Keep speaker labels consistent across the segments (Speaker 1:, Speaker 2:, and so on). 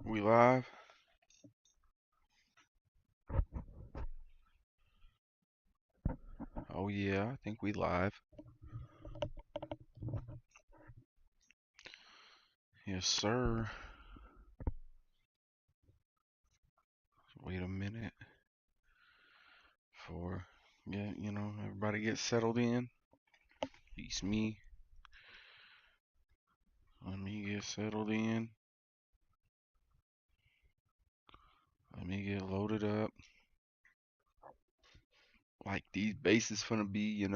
Speaker 1: We live? Oh yeah, I think we live. Yes, sir. Wait a minute for everybody get settled in. Peace me. Let me get settled in. Let me get loaded up. Like these bases finna be.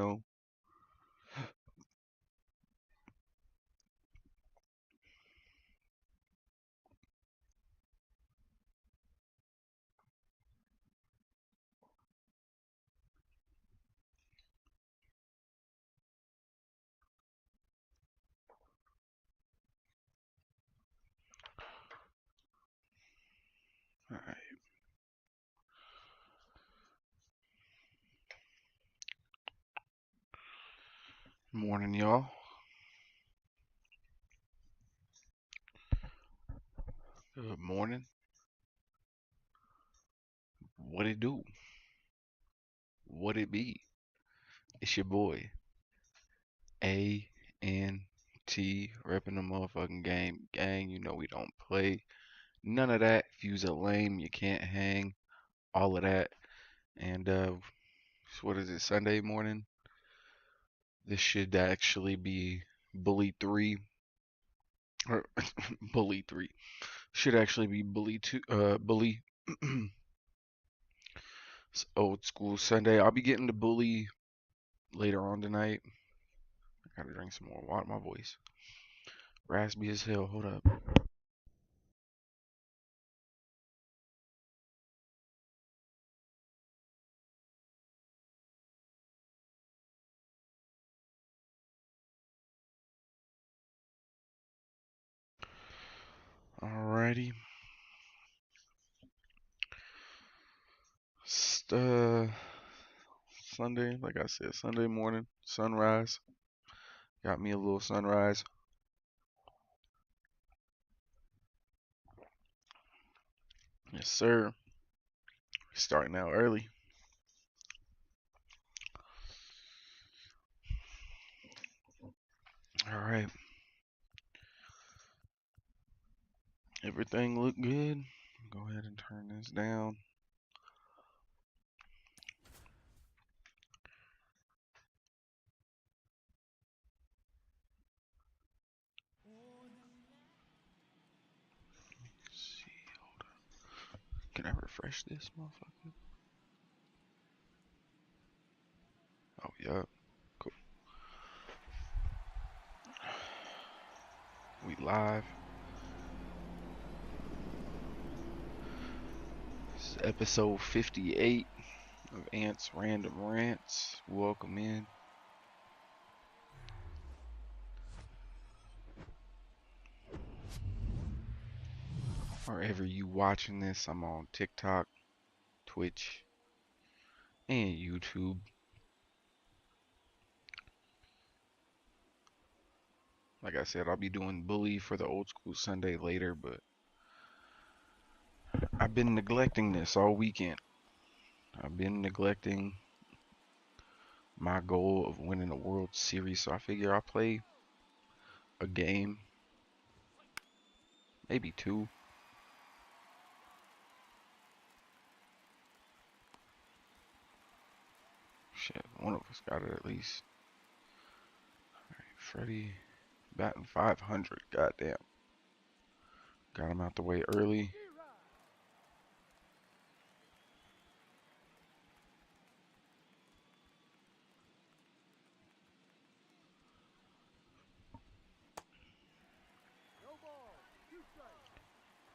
Speaker 1: Alright. Morning, y'all. Good morning. What it do? What it be? It's your boy, A-N-T, repping the motherfucking game. Gang, you know we don't play. None of that. If you's a lame, you can't hang. All of that. And what is it, Sunday morning? This should actually be Bully 3 or Bully 3. Should actually be Bully 2 Bully Old School Sunday. I'll be getting to Bully later on tonight. I gotta drink some more water. My voice raspy as hell. Hold up. Alrighty. Uh, Sunday, like I said, Sunday morning, sunrise. Got me a little sunrise. Yes, sir. Starting out early. All right. Everything look good. Go ahead and turn this down. Let's see, hold up. Can I refresh this motherfucker? Oh, yeah. Cool. We live. This is episode 58 of Ants Random Rants. Welcome in. Wherever you watching this, I'm on TikTok, Twitch, and YouTube. Like I said, I'll be doing Bully for the Old School Sunday later, but I've been neglecting this all weekend. I've been neglecting my goal of winning a World Series, so I figure I'll play a game, maybe two. Shit, one of us got it at least. Alright, Freddie batting 500. Goddamn. Got him out the way early.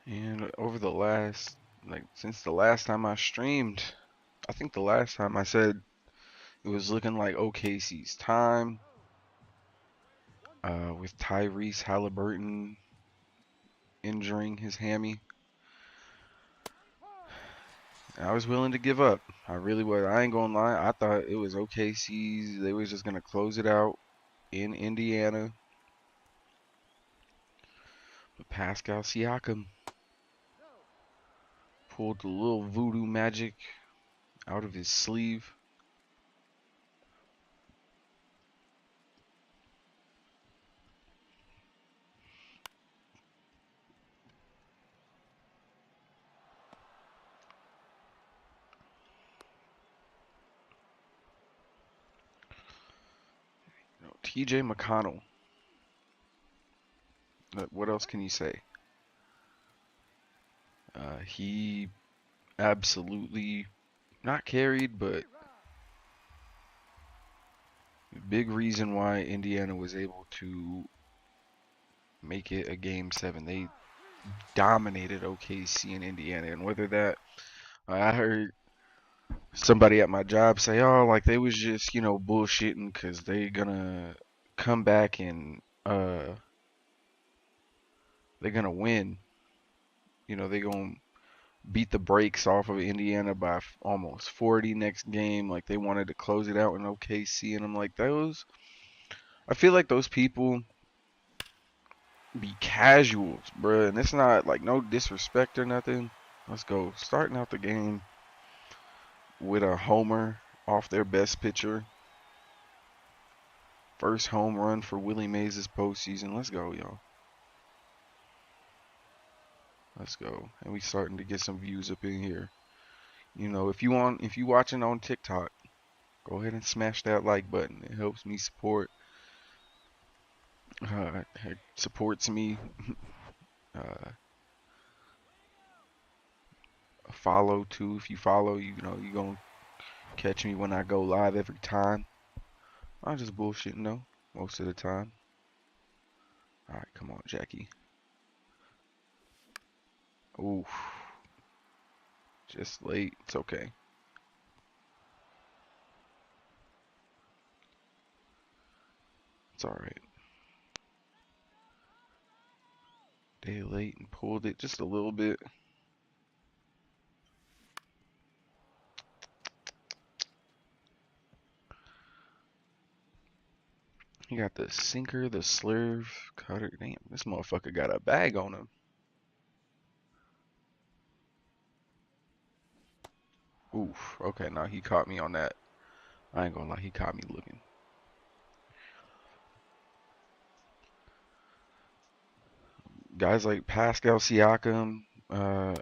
Speaker 1: And over the last, since the last time I streamed, I think the last time I said it was looking like OKC's time. With Tyrese Halliburton injuring his hammy. I was willing to give up. I really was. I ain't gonna lie. I thought it was OKC's. They was just gonna close it out in Indiana. Pascal Siakam pulled the little voodoo magic out of his sleeve. TJ McConnell. What else can you say? He absolutely not carried, but big reason why Indiana was able to make it a game 7. They dominated OKC in Indiana, and whether that I heard somebody at my job say, "Oh, like they was just bullshitting because they gonna come back and they're gonna win. They gonna beat the brakes off of Indiana by almost 40 next game. Like they wanted to close it out in OKC, and I'm like, I feel like those people be casuals, bruh, and it's not like no disrespect or nothing. Let's go. Starting out the game with a homer off their best pitcher. First home run for Willie Mays this postseason. Let's go, y'all. Let's go. And we starting to get some views up in here. If you watching on TikTok, go ahead and smash that like button. It helps me support. It supports me. Uh, follow too. If you follow, you gonna catch me when I go live every time. I'm just bullshitting though, most of the time. All right, come on, Jackie. Oof, just late. It's okay. It's all right. Day late and pulled it just a little bit. He got the sinker, the slurve, cutter. Damn, this motherfucker got a bag on him. Oof. Okay, now he caught me on that. I ain't gonna lie, he caught me looking. Guys like Pascal Siakam, that's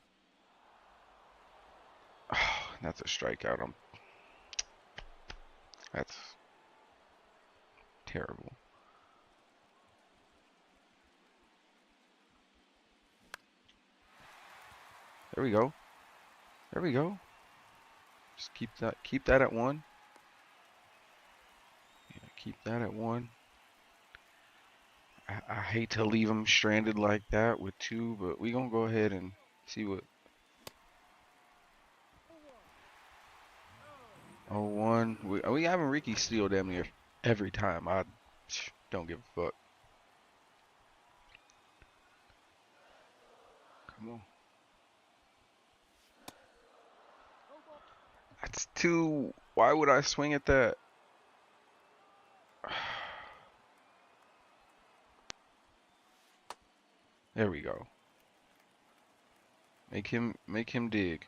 Speaker 1: a strikeout. That's terrible. There we go. There we go. Just keep that at 1. Yeah, keep that at 1. I hate to leave him stranded like that with 2, but we gonna go ahead and see what. 0-1. We having Ricky steal damn near every time. I don't give a fuck. Come on. That's 2. Why would I swing at that? There we go. Make him dig.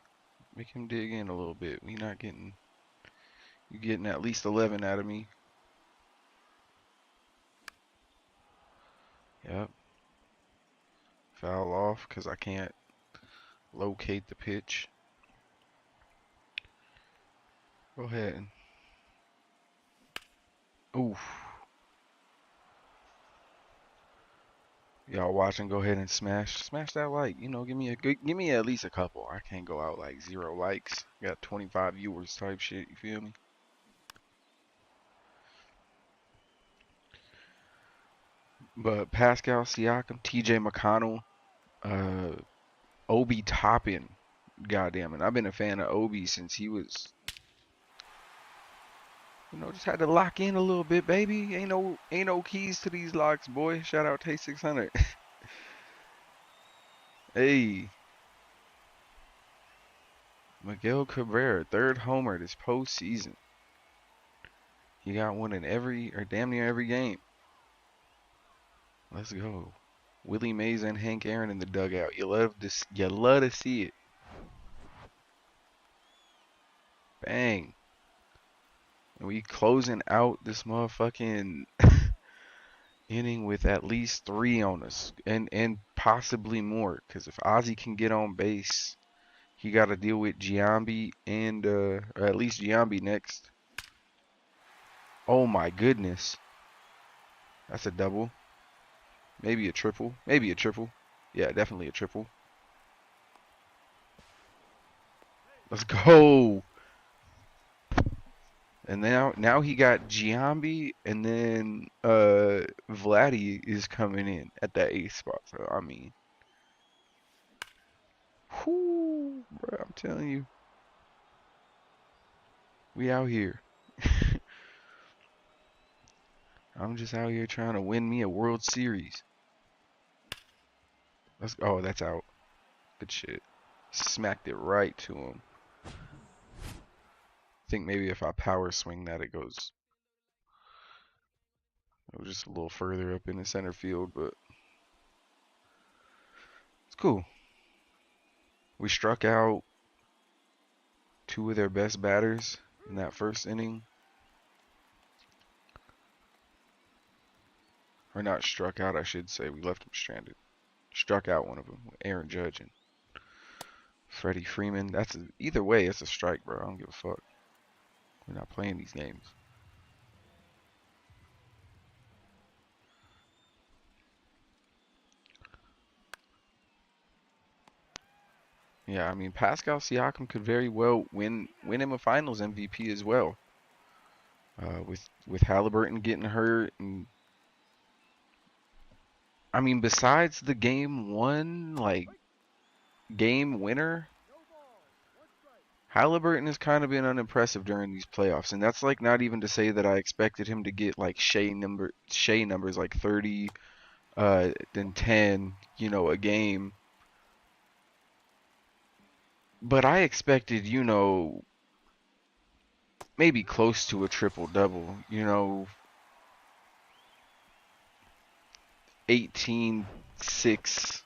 Speaker 1: Make him dig in a little bit. You getting at least 11 out of me. Yep. Foul off because I can't locate the pitch. Go ahead. Oof. Y'all watching? Go ahead and smash that like. Give me at least a couple. I can't go out like 0 likes. Got 25 viewers type shit. You feel me? But Pascal Siakam, TJ McConnell, Obi Toppin. Goddamn it. I've been a fan of Obi since he was, just had to lock in a little bit, baby. Ain't no keys to these locks, boy. Shout out Tay 600. Hey. Miguel Cabrera, 3rd homer this postseason. He got one in every, or damn near every game. Let's go. Willie Mays and Hank Aaron in the dugout. You love to see it. Bang. And we closing out this motherfucking inning with at least 3 on us, and possibly more. Because if Ozzy can get on base, he got to deal with Giambi and or at least Giambi next. Oh my goodness, that's a double, maybe a triple, maybe a triple. Yeah, definitely a triple. Let's go. And now he got Giambi, and then Vladdy is coming in at that 8th spot. So I mean, whoo, bro, I'm telling you, we out here. I'm just out here trying to win me a World Series. Oh, that's out. Good shit. Smacked it right to him. I think maybe if I power swing that, it goes just a little further up in the center field, but it's cool. We struck out 2 of their best batters in that first inning. Or not struck out, I should say. We left them stranded. Struck out one of them, Aaron Judge and Freddie Freeman. Either way, it's a strike, bro. I don't give a fuck. We're not playing these games. Yeah, I mean Pascal Siakam could very well win him a Finals MVP as well. With Halliburton getting hurt, and I mean besides the game 1 like game winner, Halliburton has kind of been unimpressive during these playoffs, and that's like not even to say that I expected him to get like Shea numbers like 30, then 10, a game. But I expected, maybe close to a triple double, 18, 6,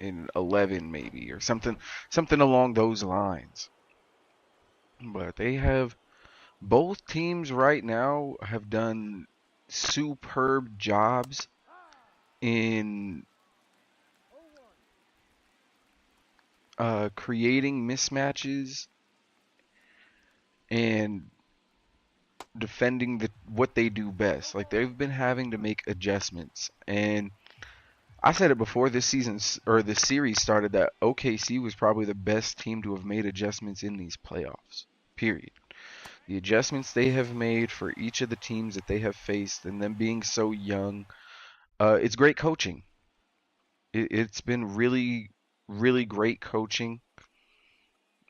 Speaker 1: and 11 maybe, or something along those lines. But both teams right now have done superb jobs in creating mismatches and defending what they do best. Like they've been having to make adjustments, and I said it before this series started that OKC was probably the best team to have made adjustments in these playoffs. Period. The adjustments they have made for each of the teams that they have faced, and them being so young, it's great coaching. It's been really, really great coaching,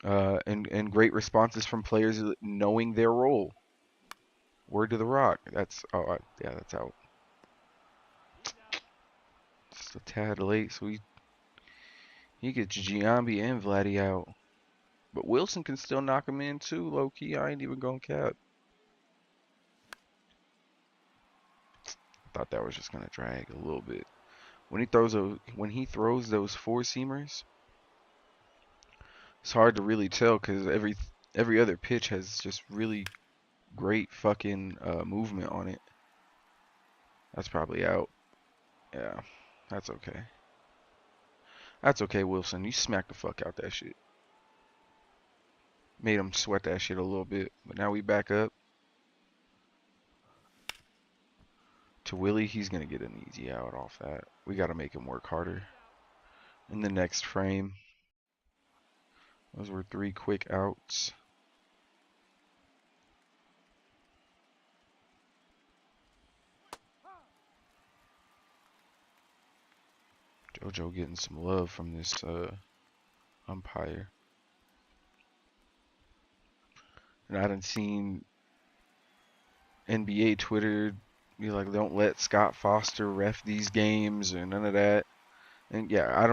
Speaker 1: and great responses from players knowing their role. Word to the rock. Yeah, that's out. Just a tad late, so he gets Giambi and Vladdy out. But Wilson can still knock him in too, low key. I ain't even gonna cap. Thought that was just gonna drag a little bit. When he throws those 4-seamers, it's hard to really tell because every other pitch has just really great fucking movement on it. That's probably out. Yeah, that's okay. That's okay, Wilson. You smacked the fuck out that shit. Made him sweat that shit a little bit. But now we back up to Willie. He's gonna get an easy out off that. We gotta make him work harder. In the next frame, those were 3 quick outs. JoJo getting some love from this umpire. And I done seen NBA Twitter be like, don't let Scott Foster ref these games or none of that. And yeah, I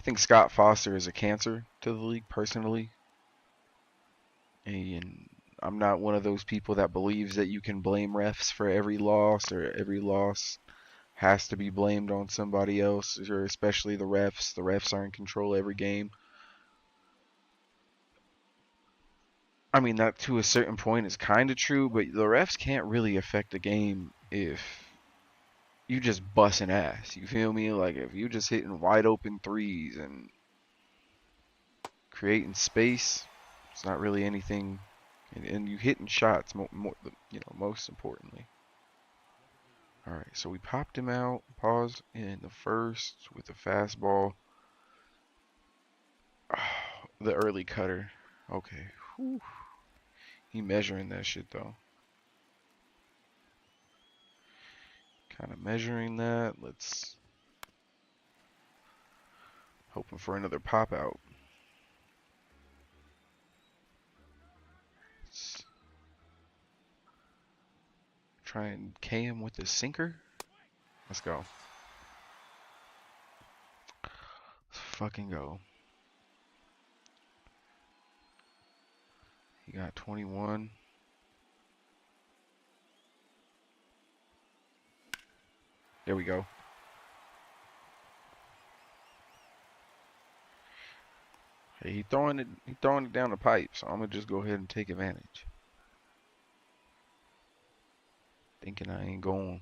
Speaker 1: think Scott Foster is a cancer to the league personally. And I'm not one of those people that believes that you can blame refs for every loss or every loss has to be blamed on somebody else, or especially the refs. The refs are in control every game. I mean, that to a certain point is kind of true, but the refs can't really affect the game if you just busting ass. You feel me? Like if you just hitting wide open threes and creating space, it's not really anything. And you hitting shots, most importantly. All right, so we popped him out. Pause in the first with the fastball. The early cutter. Okay. Whew. He measuring that shit though. Kind of measuring that. Let's hoping for another pop out. Let's try and K him with the sinker. Let's go. Let's fucking go. He got 21. There we go. Hey, he throwing it down the pipe, so I'm gonna just go ahead and take advantage. Thinking I ain't going.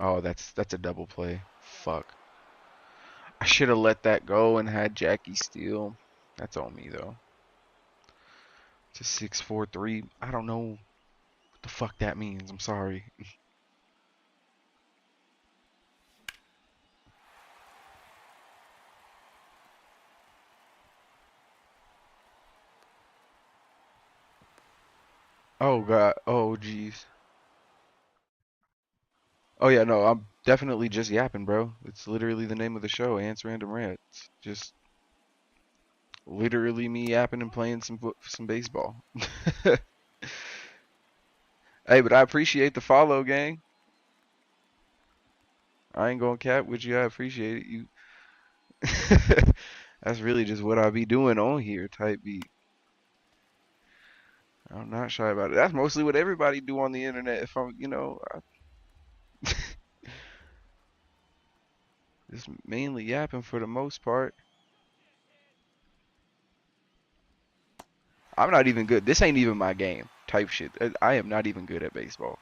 Speaker 1: Oh, that's a double play. Fuck. I should have let that go and had Jackie steal. That's on me though. It's a 6-4-3. I don't know what the fuck that means. I'm sorry. Oh god. Oh jeez. Oh yeah, no, I'm definitely just yapping, bro. It's literally the name of the show, Ants Random Rants. Just literally me yapping and playing some baseball. Hey, but I appreciate the follow, gang. I ain't gonna cap with you. I appreciate it. You. That's really just what I be doing on here, type beat. I'm not shy about it. That's mostly what everybody do on the internet. If I'm, just mainly yapping for the most part. I'm not even good. This ain't even my game, type shit. I am not even good at baseball.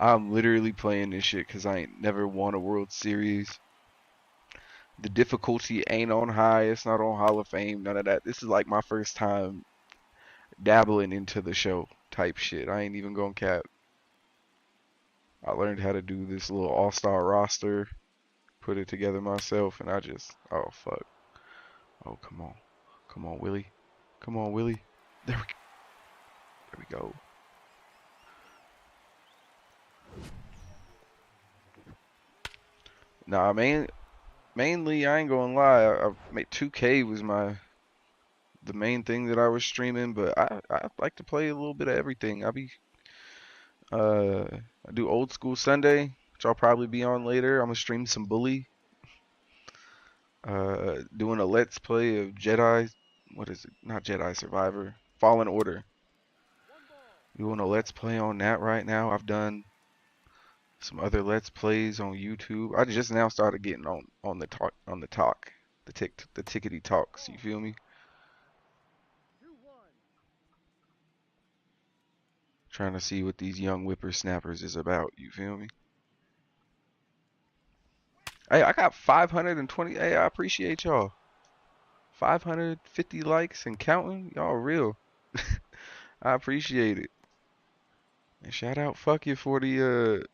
Speaker 1: I'm literally playing this shit because I ain't never won a World Series. The difficulty ain't on high. It's not on Hall of Fame. None of that. This is like my first time dabbling into the show type shit. I ain't even gonna cap. I learned how to do this little all-star roster, put it together myself, and oh fuck. Oh, come on. Come on, Willie. Come on, Willie. There we go. Nah, mainly I ain't gonna lie. I made 2K was the main thing that I was streaming, but I like to play a little bit of everything. I do Old School Sunday, which I'll probably be on later. I'm gonna stream some Bully. Doing a Let's Play of Jedi. What is it? Not Jedi Survivor. Fallen Order. Doing a Let's Play on that right now. I've done some other Let's Plays on YouTube. I just now started getting on the tickety talks. You feel me? Trying to see what these young whippersnappers is about. You feel me? Hey, I got 520. Hey, I appreciate y'all. 550 likes and counting. Y'all real. I appreciate it. And shout out fuck you for the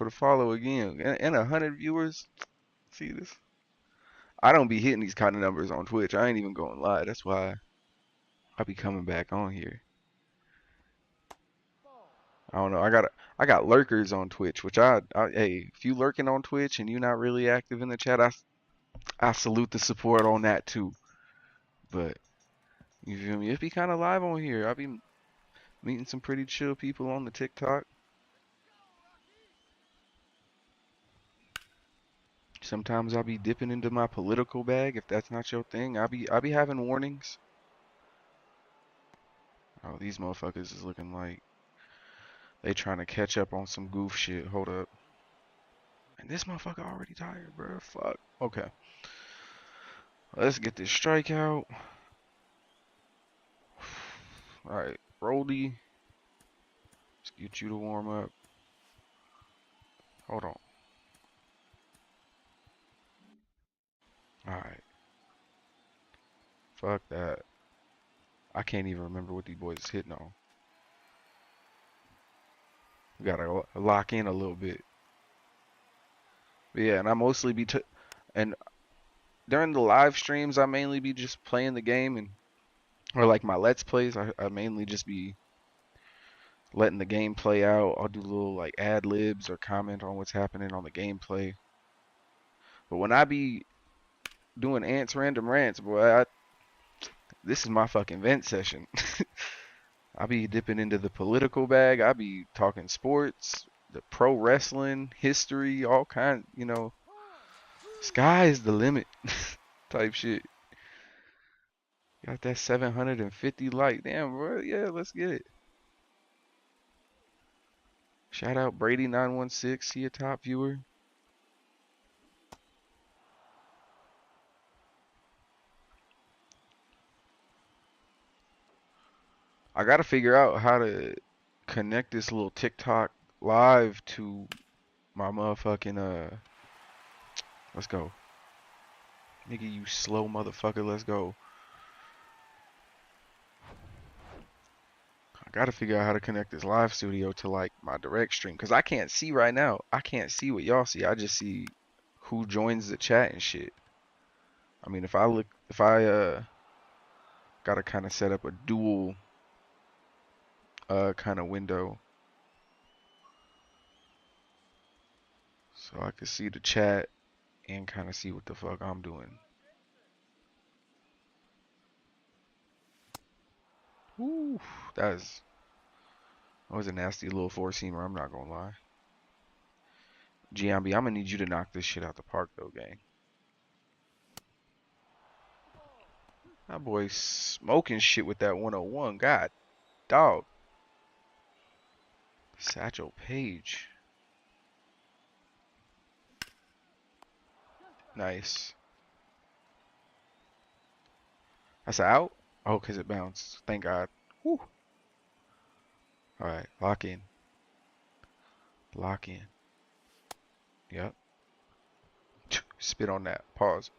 Speaker 1: follow again. And 100 viewers. See this? I don't be hitting these kind of numbers on Twitch. I ain't even gonna lie. That's why I be coming back on here. I don't know. I got lurkers on Twitch, which hey, if you lurking on Twitch and you not really active in the chat, I salute the support on that too. But you feel me? It be kind of live on here. I be meeting some pretty chill people on the TikTok. Sometimes I'll be dipping into my political bag if that's not your thing. I be having warnings. Oh, these motherfuckers is looking like they trying to catch up on some goof shit. Hold up. And this motherfucker already tired, bro. Fuck. Okay. Let's get this strikeout. Alright. Roldy. Let's get you to warm up. Hold on. Alright. Fuck that. I can't even remember what these boys is hitting on. We gotta lock in a little bit. But yeah, and I mostly be and during the live streams, I mainly be just playing the game, and or like my let's plays, I mainly just be letting the game play out. I'll do little like ad libs or comment on what's happening on the gameplay. But when I be doing Ants Random Rants, boy, this is my fucking vent session. I be dipping into the political bag. I be talking sports, the pro wrestling, history, all kinds, sky is the limit type shit. Got that 750 like, damn, bro. Yeah, let's get it. Shout out Brady916, he a top viewer. I gotta figure out how to connect this little TikTok live to my motherfucking let's go. Nigga, you slow motherfucker, let's go. I gotta figure out how to connect this live studio to like my direct stream, cause I can't see right now. I can't see what y'all see. I just see who joins the chat and shit. I mean, if I gotta kind of set up a dual kind of window so I can see the chat and kind of see what the fuck I'm doing. Ooh, that was a nasty little four-seamer, I'm not gonna lie. Giambi, I'm gonna need you to knock this shit out the park though, gang. That boy smoking shit with that 101. God, dog. Satchel Paige. Nice. That's out? Oh, because it bounced. Thank God. Whew. Alright, lock in. Lock in. Yep. Spit on that. Pause.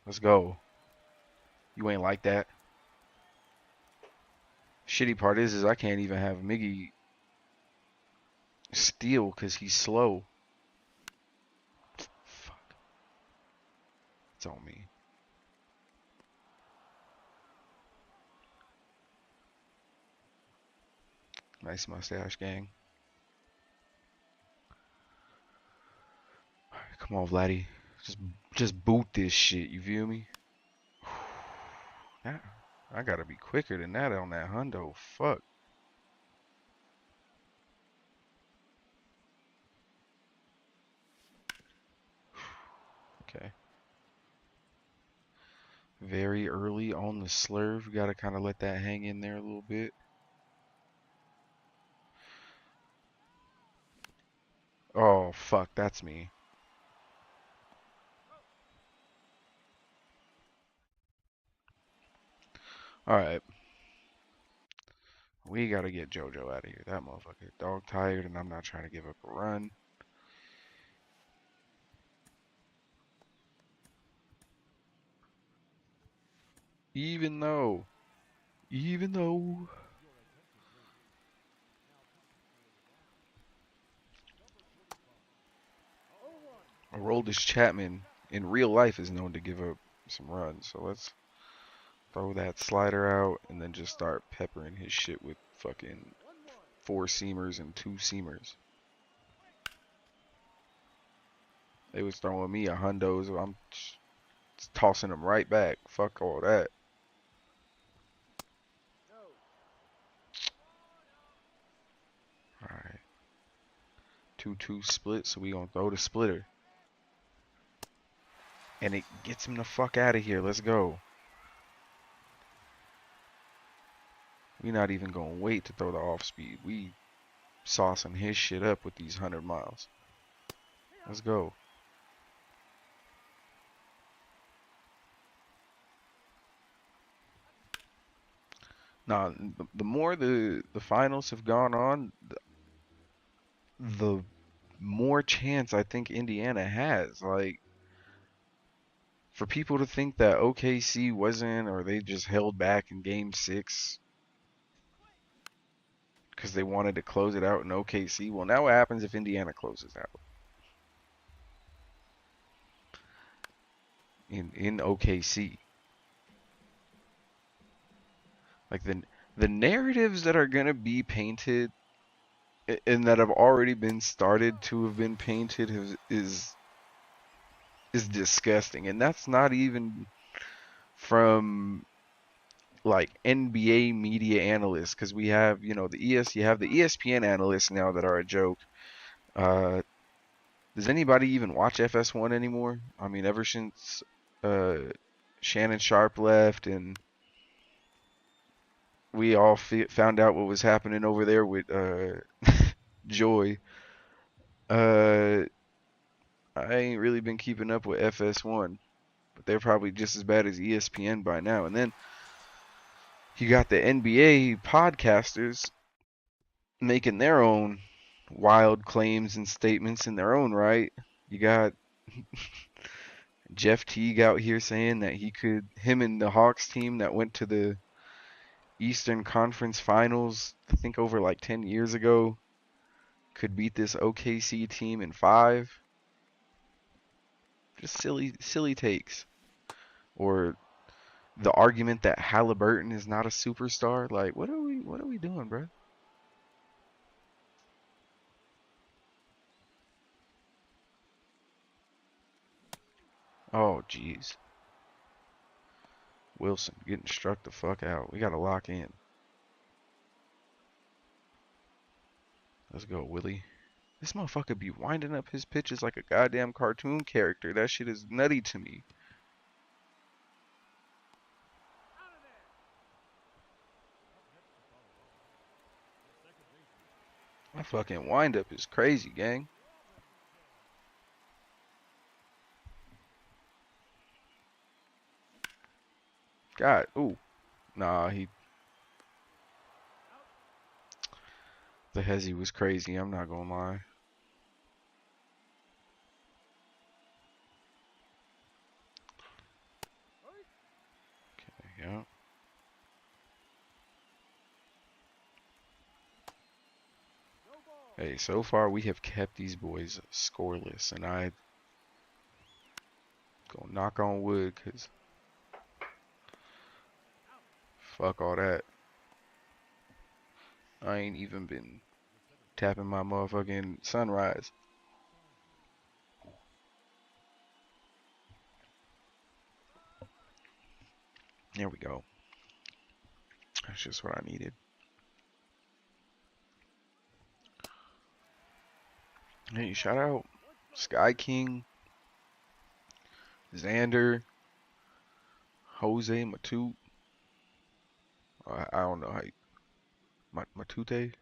Speaker 1: Let's go. You ain't like that. Shitty part is I can't even have Miggy steal because he's slow. Fuck. It's on me. Nice mustache, gang. Come on, Vladdy. Just boot this shit, you feel me? I gotta be quicker than that on that hundo. Fuck. Okay. Very early on the slurve. Gotta kind of let that hang in there a little bit. Oh, fuck. That's me. Alright. We gotta get JoJo out of here. That motherfucker dog tired, and I'm not trying to give up a run. Even though Aroldis Chapman in real life is known to give up some runs, so let's throw that slider out and then just start peppering his shit with fucking four seamers and two seamers. They was throwing me a hundo, so I'm tossing them right back. Fuck all that. Alright. 2-2 split, so we gonna throw the splitter. And it gets him the fuck out of here. Let's go. We not even gonna wait to throw the off speed. We saucing his shit up with these 100 miles. Let's go. Now, the more the finals have gone on, the more chance I think Indiana has. Like, for people to think that OKC wasn't, or they just held back in Game 6 because they wanted to close it out in OKC. Well, now what happens if Indiana closes out in OKC? Like the narratives that are gonna be painted and that have already been started to have been painted is disgusting, and that's not even from like NBA media analysts, because we have, you know, you have the ESPN analysts now that are a joke. Does anybody even watch FS1 anymore? I mean, ever since uh, Shannon Sharp left and we all found out what was happening over there with Joy, uh, I ain't really been keeping up with FS1, but they're probably just as bad as ESPN by now. And then you got the NBA podcasters making their own wild claims and statements in their own right. You got Jeff Teague out here saying that him and the Hawks team that went to the Eastern Conference Finals, I think over like 10 years ago, could beat this OKC team in 5. Just silly takes. Or the argument that Halliburton is not a superstar. Like, what are we doing, bro? Oh, jeez. Wilson getting struck the fuck out. We gotta lock in. Let's go, Willie. This motherfucker be winding up his pitches like a goddamn cartoon character. That shit is nutty to me. My fucking windup is crazy, gang. God, ooh. Nah, the hezzy was crazy, I'm not gonna lie. Okay, yeah. Hey, so far we have kept these boys scoreless, and I go knock on wood, cause fuck all that. I ain't even been tapping my motherfucking sunrise. There we go. That's just what I needed. Hey, shout out Sky King, Xander, Jose Matute. I don't know how you, Matute.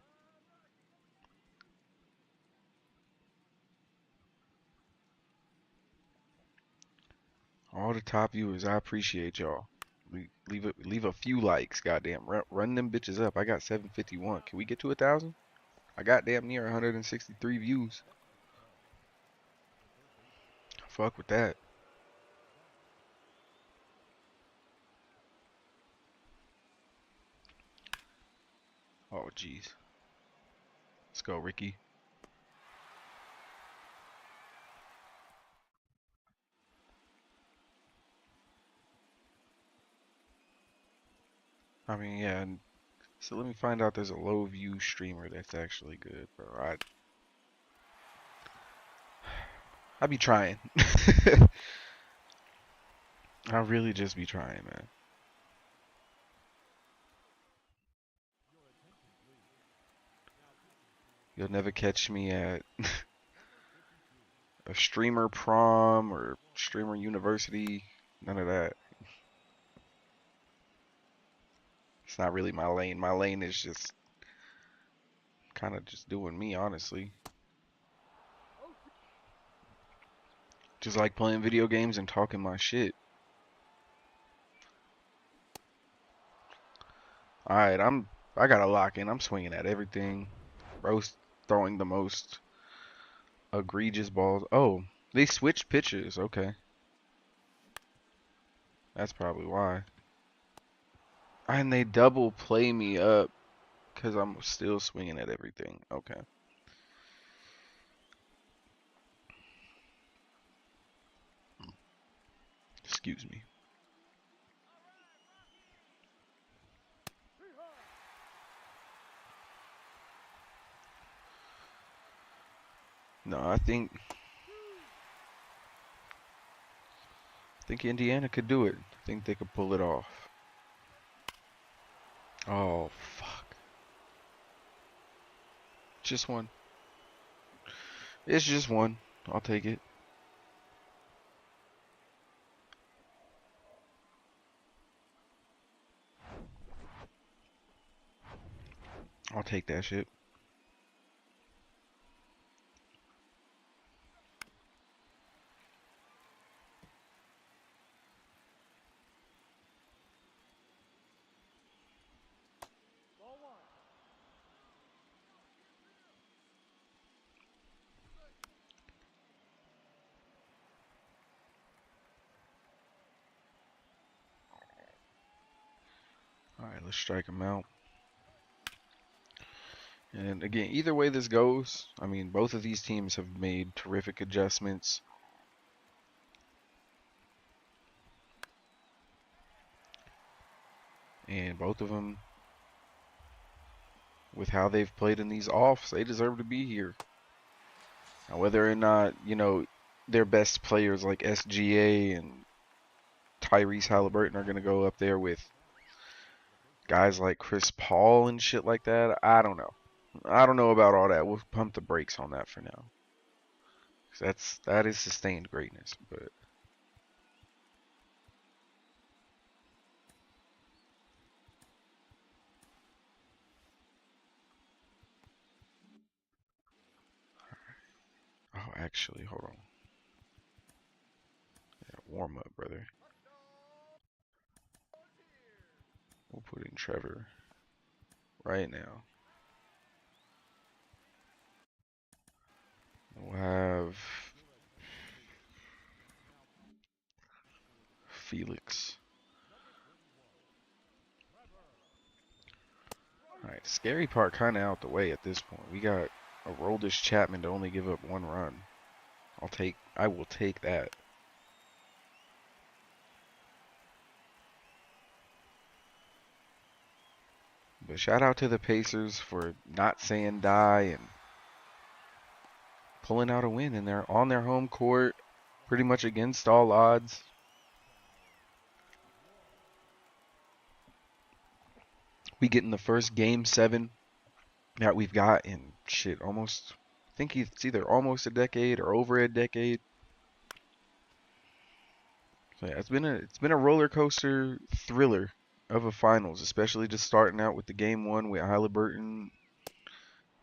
Speaker 1: All the top viewers, I appreciate y'all. Leave a few likes, goddamn. Run them bitches up. I got 751. Can we get to 1,000? I got damn near 163 views. Fuck with that. Oh jeez. Let's go, Ricky. I mean, yeah. So let me find out there's a low view streamer that's actually good, bro. I be trying. I really just be trying, man. You'll never catch me at a streamer prom or streamer university. None of that. It's not really my lane. My lane is just kind of just doing me, honestly. Just like playing video games and talking my shit. All right, I got to lock in. I'm swinging at everything. Bro's throwing the most egregious balls. Oh, they switched pitches. Okay, that's probably why. And they double play me up because I'm still swinging at everything. Okay. Excuse me. No, I think Indiana could do it. I think they could pull it off. Oh, fuck. Just one. It's just one. I'll take it. I'll take that shit. Alright, let's strike him out. And again, either way this goes, I mean, both of these teams have made terrific adjustments. And both of them, with how they've played in these offs, they deserve to be here. Now, whether or not, their best players like SGA and Tyrese Halliburton are going to go up there with guys like Chris Paul and shit like that, I don't know. I don't know about all that. We'll pump the brakes on that for now. 'Cause that is sustained greatness, but oh, actually, hold on. Yeah, warm up, brother. We'll put in Trevor right now. We'll have Felix. Alright, scary part kind of out the way at this point. We got a Roldis Chapman to only give up one run. I will take that. But shout out to the Pacers for not saying die and pulling out a win, and they're on their home court, pretty much against all odds. We get in the first game 7 that we've got in shit almost. I think it's either almost a decade or over a decade. So yeah, it's been a roller coaster thriller of a finals, especially just starting out with the game 1 with Halliburton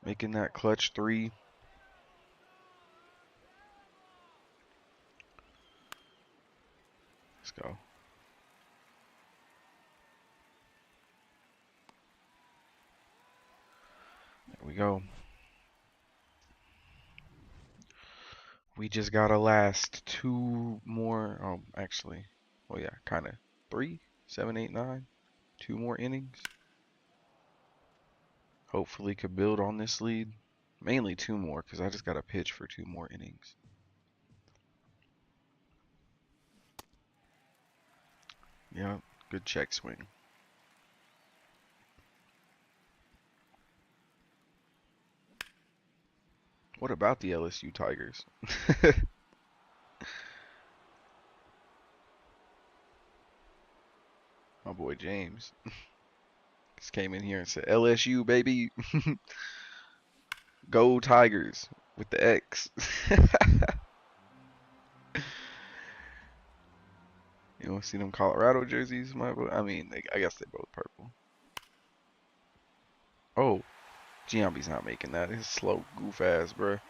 Speaker 1: making that clutch 3. Let's go. There we go. We just gotta last 2 more. Oh, actually, well, yeah, kind of 3, 7, 8, 9. 2 more innings. Hopefully, could build on this lead. Mainly 2 more, because I just got to pitch for 2 more innings. Yeah, good check swing. What about the LSU Tigers? My boy James just came in here and said, LSU, baby. Go Tigers with the X. You want to see them Colorado jerseys? I mean, I guess they both purple. Oh, Giambi's not making that. His slow goof ass, bruh.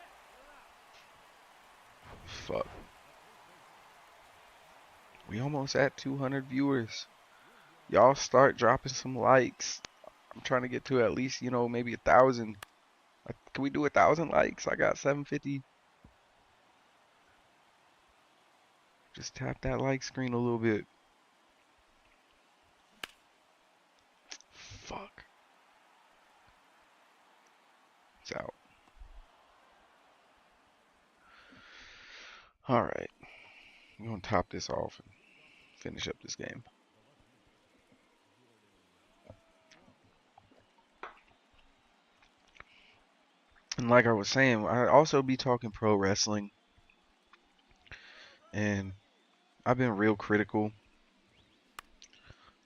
Speaker 1: Fuck. We almost at 200 viewers. Y'all start dropping some likes. I'm trying to get to at least, you know, maybe 1,000. Can we do 1,000 likes? I got 750. Just tap that like screen a little bit. Fuck. It's out. Alright. We're going to top this off and finish up this game. And like I was saying, I also be talking pro wrestling. And I've been real critical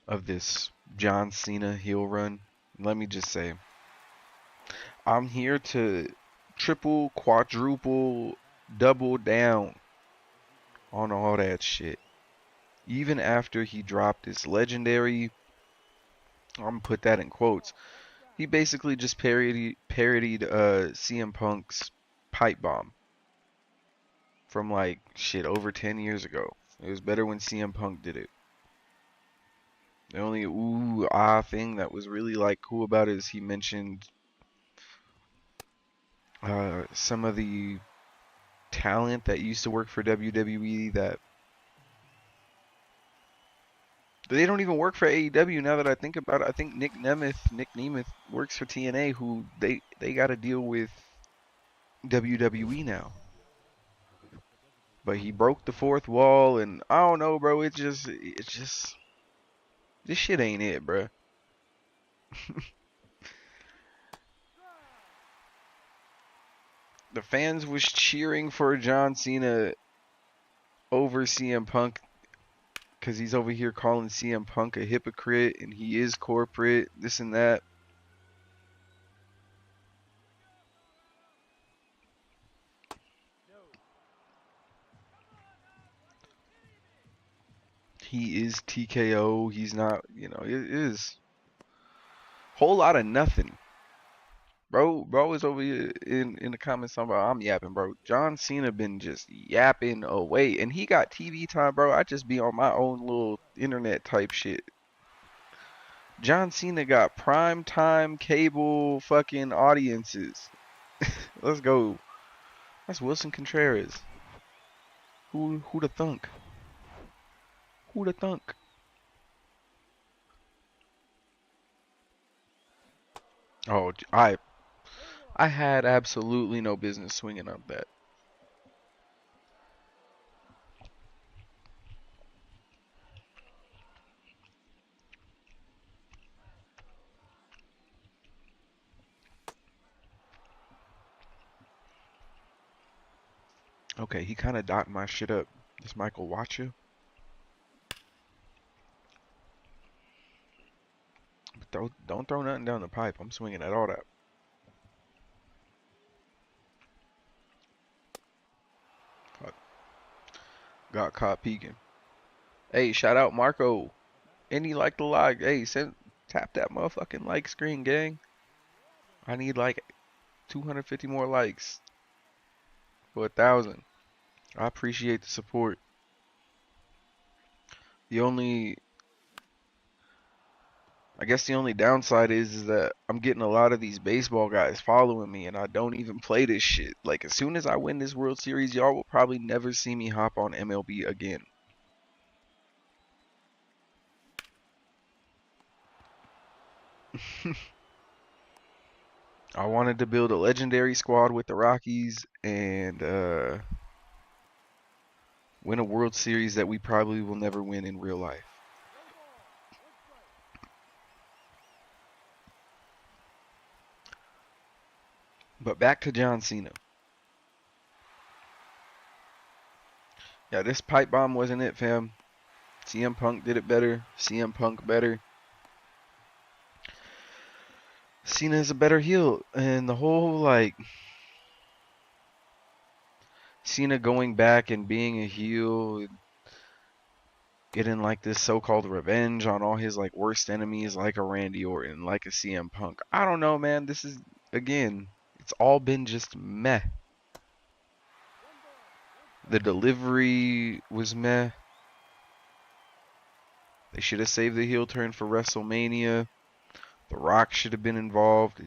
Speaker 1: of this John Cena heel run. Let me just say, I'm here to triple, quadruple, double down on all that shit. Even after he dropped this legendary, I'm gonna put that in quotes, he basically just parodied CM Punk's pipe bomb from like shit over 10 years ago. It was better when CM Punk did it. The only ooh ah thing that was really like cool about it is he mentioned some of the talent that used to work for WWE that they don't even work for AEW now that I think about it. I think Nick Nemeth works for TNA, who they got to deal with WWE now. But he broke the fourth wall, and I don't know, bro. It's just this shit ain't it, bro. The fans was cheering for John Cena over CM Punk because he's over here calling CM Punk a hypocrite, and he is corporate, this and that. He is TKO. He's not, you know, it is whole lot of nothing. Bro is over here in the comments talking about I'm yapping, bro. John Cena been just yapping away, and he got TV time, bro. I just be on my own little internet type shit. John Cena got prime time cable fucking audiences. Let's go. That's Wilson Contreras. Who the thunk? Who the thunk? Oh, I had absolutely no business swinging up that. Okay, he kind of dotted my shit up. This Michael Watcher. But don't throw nothing down the pipe. I'm swinging at all that. Fuck. Got caught peeking. Hey, shout out Marco. Any like the like. Hey, tap that motherfucking like screen, gang. I need like 250 more likes for 1,000. I appreciate the support. The only, I guess the only downside is that I'm getting a lot of these baseball guys following me, and I don't even play this shit. Like, as soon as I win this World Series, y'all will probably never see me hop on MLB again. I wanted to build a legendary squad with the Rockies and win a World Series that we probably will never win in real life. But back to John Cena. Yeah, this pipe bomb wasn't it, fam. CM Punk did it better. CM Punk better. Cena is a better heel. And the whole, like, Cena going back and being a heel, getting like this so-called revenge on all his like worst enemies, like a Randy Orton, like a CM Punk. I don't know, man. This is again, it's all been just meh. The delivery was meh. They should have saved the heel turn for WrestleMania. The Rock should have been involved.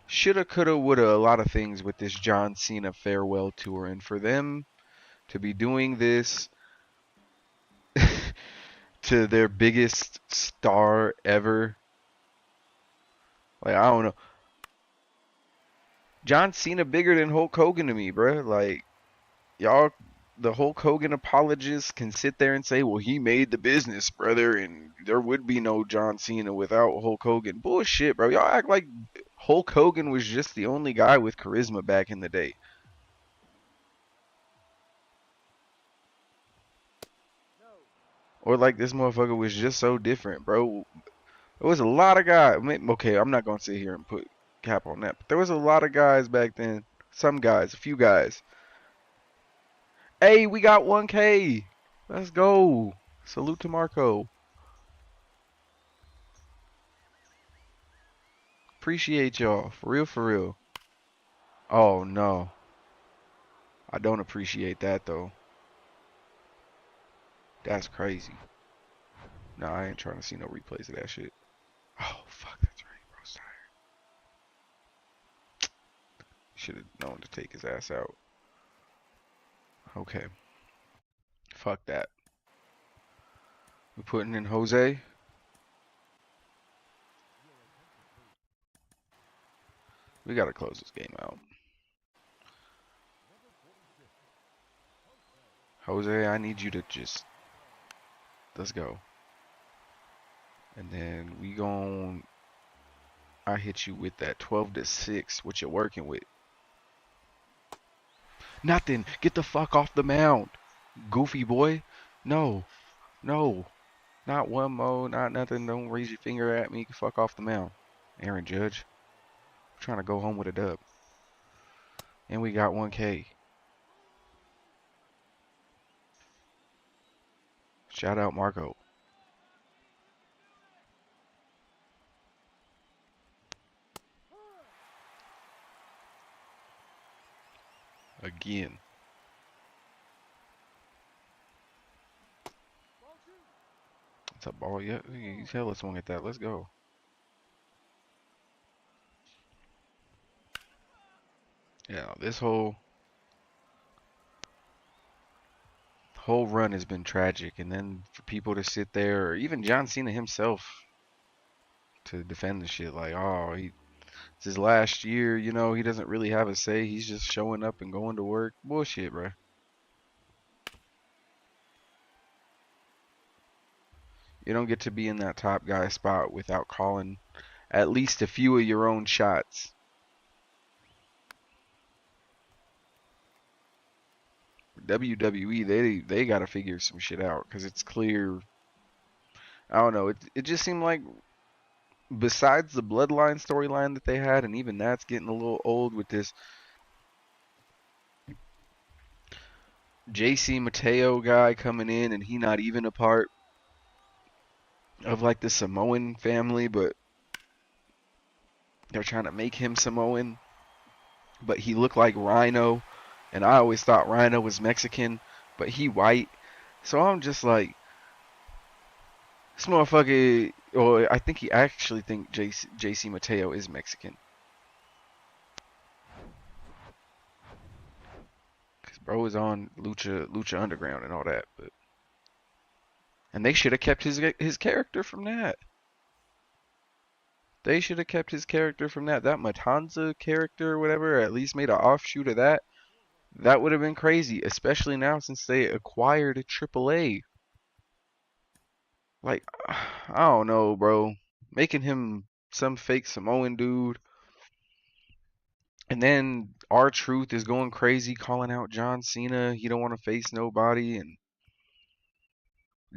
Speaker 1: Shoulda, coulda, woulda, a lot of things with this John Cena farewell tour, and for them to be doing this to their biggest star ever, like I don't know, John Cena bigger than Hulk Hogan to me, bruh. Like y'all, the Hulk Hogan apologists can sit there and say, well, he made the business, brother, and there would be no John Cena without Hulk Hogan. Bullshit, bro. Y'all act like Hulk Hogan was just the only guy with charisma back in the day. Or like this motherfucker was just so different, bro. There was a lot of guys. Okay, I'm not gonna sit here and put cap on that, but there was a lot of guys back then. Some guys, a few guys. Hey, we got 1K. Let's go. Salute to Marco. Appreciate y'all. For real, for real. Oh, no. I don't appreciate that, though. That's crazy. No, I ain't trying to see no replays of that shit. Oh, fuck, that's right. Bro's tired. Should have known to take his ass out. Okay. Fuck that. We putting in Jose. We gotta close this game out. Jose, I need you to just... Let's go. And then we gon' I hit you with that 12 to 6, what you're working with. Nothing. Get the fuck off the mound. Goofy boy. No. No. Not one mo, not nothing. Don't raise your finger at me. Fuck off the mound. Aaron Judge. I'm trying to go home with a dub. And we got 1K. Shout out Marco. Again. It's a ball. Yeah, he's hella swung at that. Let's go. Yeah, this whole run has been tragic, and then for people to sit there, or even John Cena himself, to defend the shit like, oh, it's his last year, you know, he doesn't really have a say. He's just showing up and going to work. Bullshit, bro. You don't get to be in that top guy spot without calling at least a few of your own shots. WWE, they got to figure some shit out because it's clear. I don't know. It just seemed like besides the Bloodline storyline that they had, and even that's getting a little old with this JC Mateo guy coming in, and he not even a part of like the Samoan family, but they're trying to make him Samoan, but he looked like Rhino, and I always thought Rhino was Mexican, but he white. So I'm just like, this motherfucker, or I think he actually think JC Mateo is Mexican. Cause bro is on Lucha Underground and all that, and they should have kept his character from that. They should have kept his character from that. That Matanza character or whatever, or at least made an offshoot of that. That would have been crazy, especially now since they acquired AAA. Like, I don't know, bro. Making him some fake Samoan dude. And then R-Truth is going crazy calling out John Cena. He don't want to face nobody. And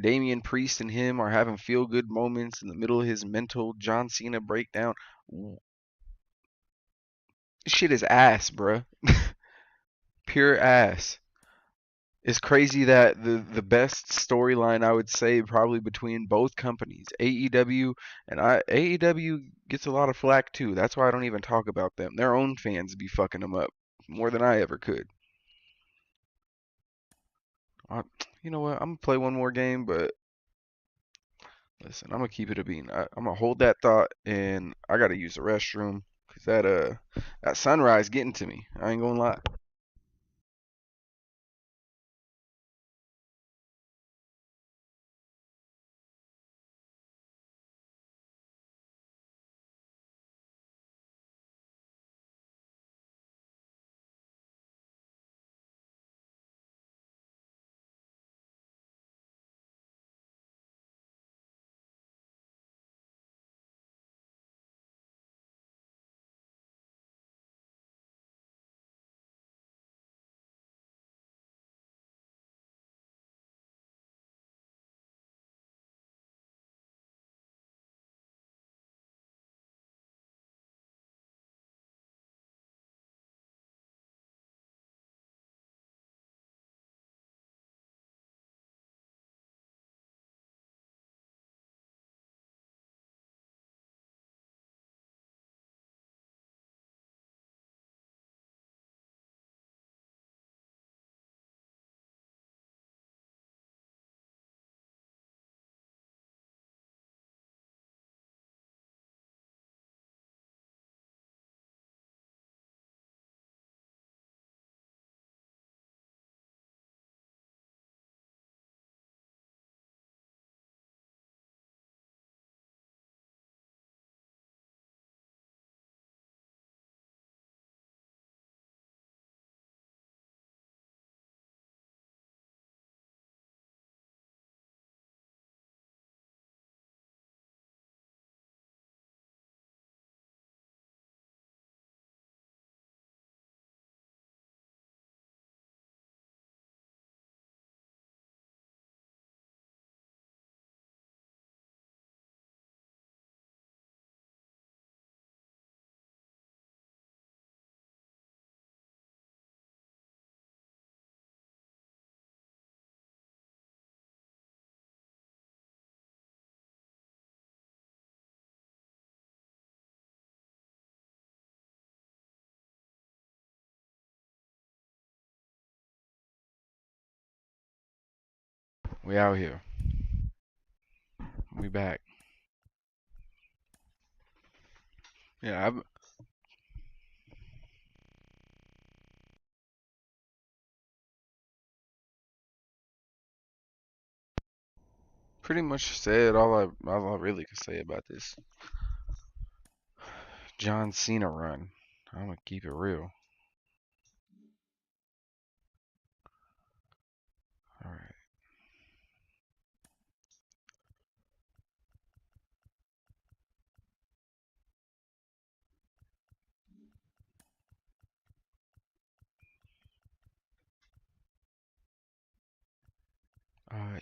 Speaker 1: Damian Priest and him are having feel-good moments in the middle of his mental John Cena breakdown. Shit is ass, bruh. Pure ass. It's crazy that the best storyline I would say probably between both companies, AEW and AEW gets a lot of flack too. That's why I don't even talk about them. Their own fans be fucking them up more than I ever could. I, you know what? I'm gonna play one more game, but listen, I'm gonna keep it a bean. I'm gonna hold that thought, and I gotta use the restroom because that sunrise getting to me. I ain't gonna lie. We out here. We back. Yeah, I pretty much said all I really could say about this John Cena run. I'm gonna keep it real. All right.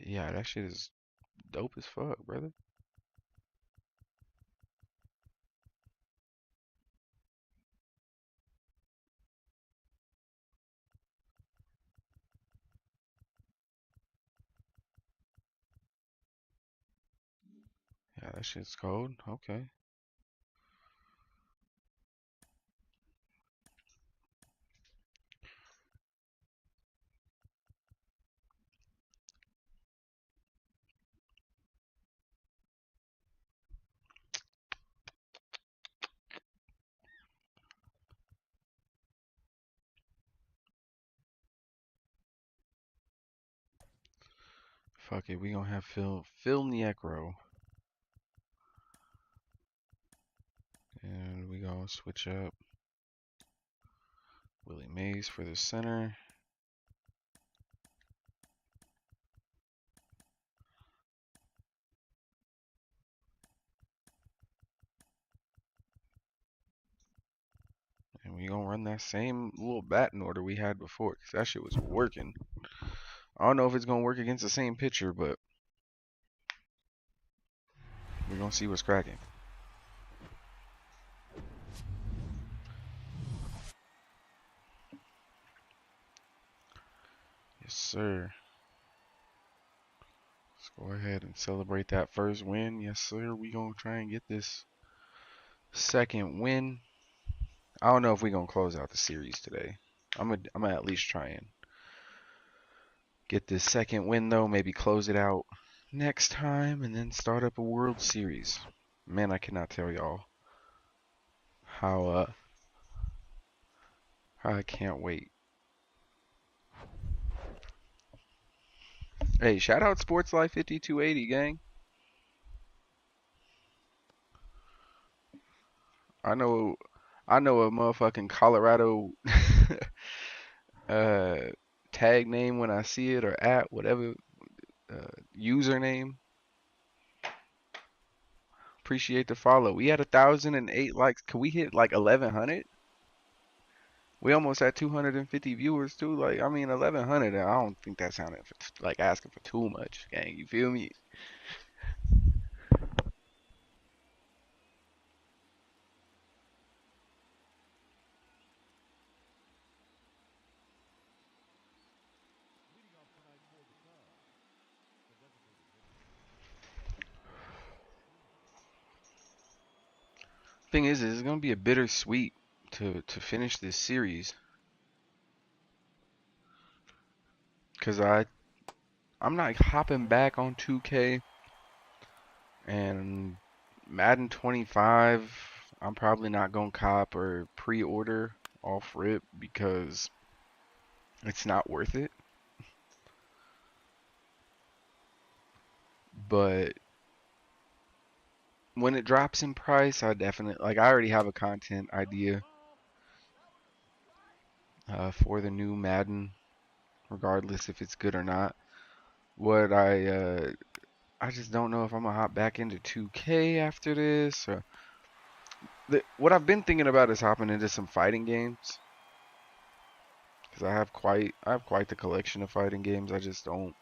Speaker 1: Yeah, that shit is dope as fuck, brother. Yeah, that shit's cold. Okay. Fuck it. We gonna have Phil Niekro, and we gonna switch up Willie Mays for the center. And we gonna run that same little batting order we had before, 'cause that shit was working. I don't know if it's gonna work against the same pitcher, but we're gonna see what's cracking. Yes, sir. Let's go ahead and celebrate that first win. Yes, sir. We gonna try and get this second win. I don't know if we gonna close out the series today. I'm gonna at least try and get this second win though. Maybe close it out next time and then start up a World Series. Man, I cannot tell y'all how I can't wait. Hey, shout out Sports Life 5280, gang. I know a motherfucking Colorado uh tag name when I see it, or at whatever username. Appreciate the follow. We had 1,008 likes. Could we hit like 1,100? We almost had 250 viewers too. Like, I mean, 1,100. I don't think that sounded like asking for too much, gang. You feel me? Thing is, it's gonna be a bittersweet to finish this series, cause I'm not hopping back on 2K and Madden 25. I'm probably not gonna cop or pre-order off rip because it's not worth it. But when it drops in price, I definitely like. I already have a content idea for the new Madden, regardless if it's good or not. What I just don't know if I'm gonna hop back into 2K after this. Or what I've been thinking about is hopping into some fighting games because I have quite the collection of fighting games. I just don't.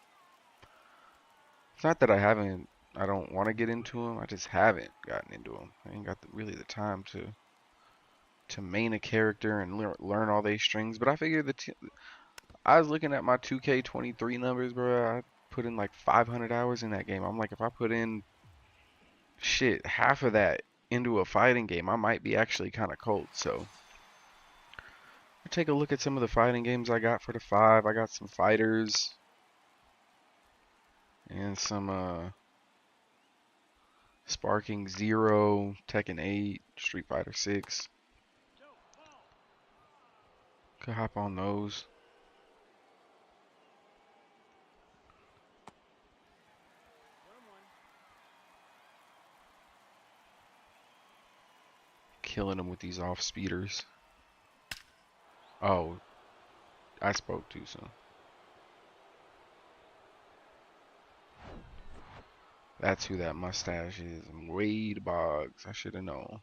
Speaker 1: It's not that I haven't. I don't want to get into them. I just haven't gotten into them. I ain't got really the time to main a character and learn all these strings. But I figured I was looking at my 2K23 numbers, bro. I put in like 500 hours in that game. I'm like, if I put in shit half of that into a fighting game, I might be actually kind of cold. So take a look at some of the fighting games I got for the 5. I got some fighters and some Sparking Zero, Tekken 8, Street Fighter 6. Could hop on those. Killing them with these off speeders. Oh, I spoke too soon. That's who that mustache is. Wade Boggs. I should have known.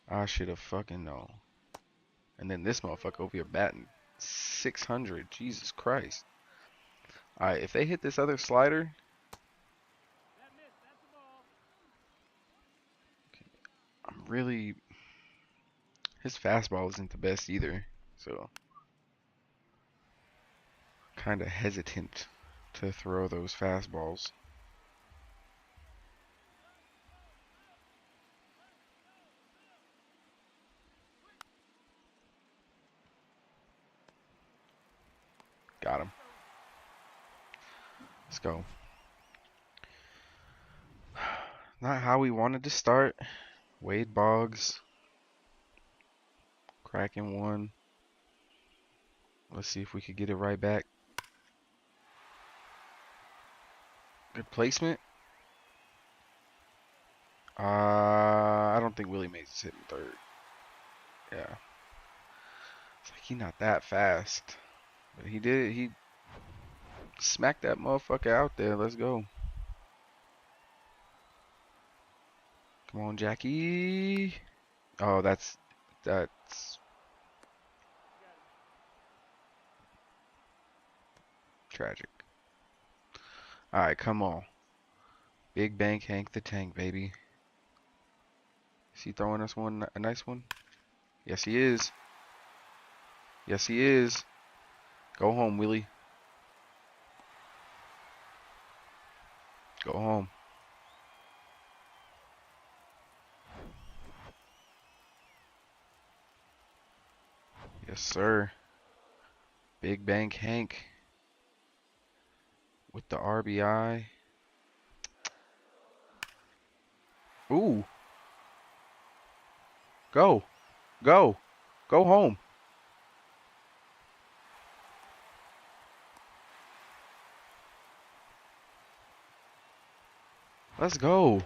Speaker 1: I should have fucking known. And then this motherfucker over here batting 600. Jesus Christ. Alright, if they hit this other slider. I'm really. His fastball isn't the best either. So. Kind of hesitant to throw those fastballs. Got him. Let's go. Not how we wanted to start. Wade Boggs. Cracking one. Let's see if we could get it right back. Good placement. I don't think Willie Mays is hitting third. Yeah. It's like he's not that fast. But he did. He smacked that motherfucker out there. Let's go. Come on, Jackie. Oh, that's tragic. All right, come on. Big Bank Hank the Tank, baby. Is he throwing us a nice one? Yes, he is. Yes, he is. Go home, Willie. Go home. Yes, sir. Big Bank Hank with the RBI. Ooh. Go. Go. Go home. Let's go.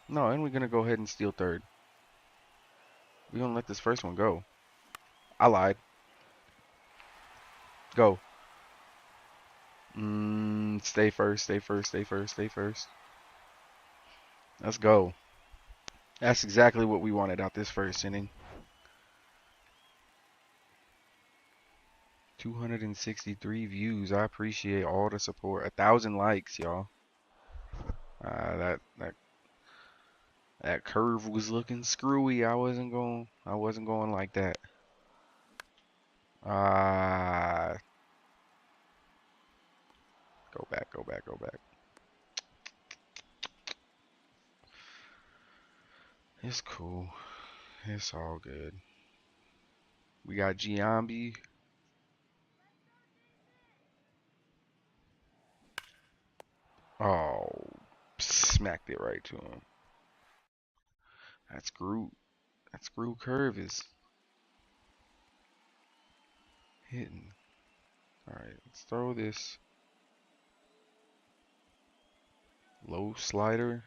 Speaker 1: No, and we're going to go ahead and steal third. We're going to let this first one go. I lied. Go. Stay first, stay first, stay first, stay first. Let's go. That's exactly what we wanted out this first inning. 263 views. I appreciate all the support. 1,000 likes, y'all. That curve was looking screwy. I wasn't going like that. Go back, go back, go back. It's cool. It's all good. We got Giambi. Oh, smacked it right to him. That screw curve is hitting. Alright, let's throw this low slider.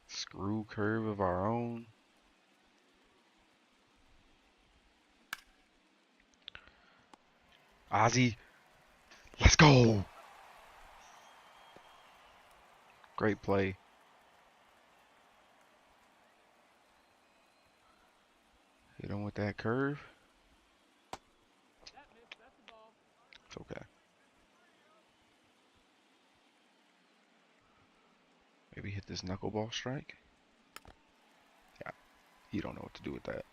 Speaker 1: Screw curve of our own. Ozzy, let's go. Great play. Hit him with that curve. It's okay. Maybe hit this knuckleball strike. Yeah, he don't know what to do with that.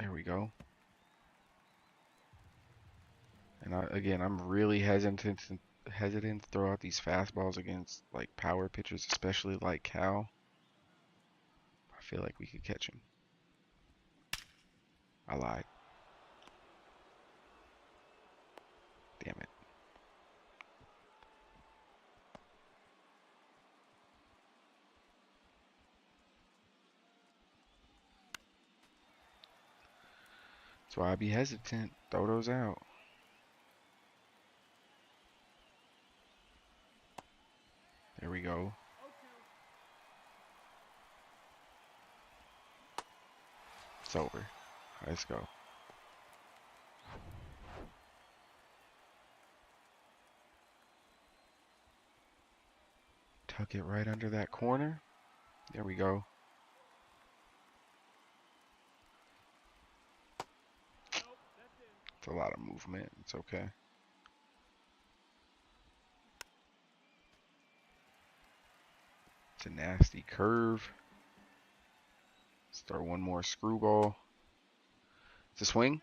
Speaker 1: There we go. And again, I'm really hesitant to throw out these fastballs against like power pitchers, especially like Cal. I feel like we could catch him. I lied. Damn it. That's why I'd be hesitant. Throw those out. There we go. It's over. Let's go. Tuck it right under that corner. There we go. It's a lot of movement. It's okay. It's a nasty curve. Let's throw one more screwball. It's a swing.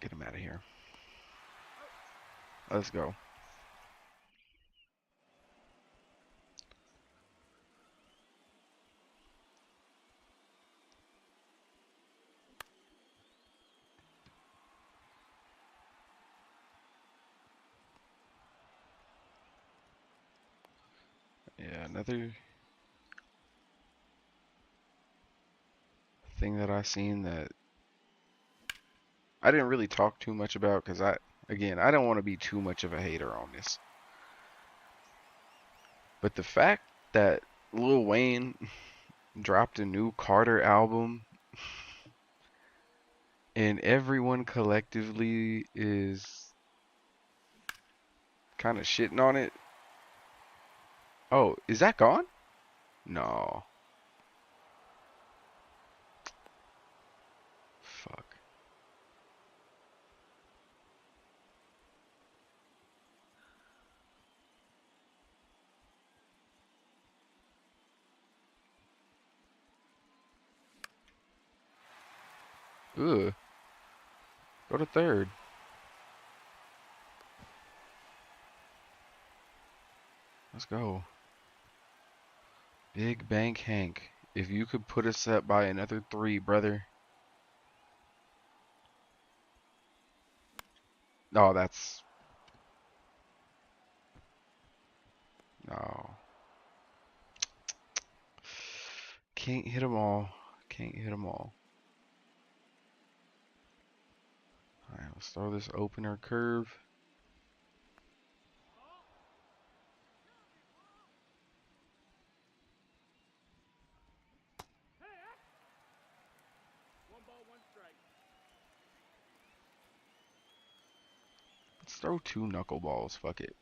Speaker 1: Get him out of here. Let's go. Yeah, another thing that I seen that I didn't really talk too much about because I don't want to be too much of a hater on this. But the fact that Lil Wayne dropped a new Carter album and everyone collectively is kind of shitting on it. Oh, is that gone? No. Fuck. Ugh. Go to third. Let's go. Big Bank Hank. If you could put us up by another 3, brother. No, that's... No. Can't hit them all. Can't hit them all. Alright, let's throw this opener curve. Let's throw 2 knuckleballs. Fuck it.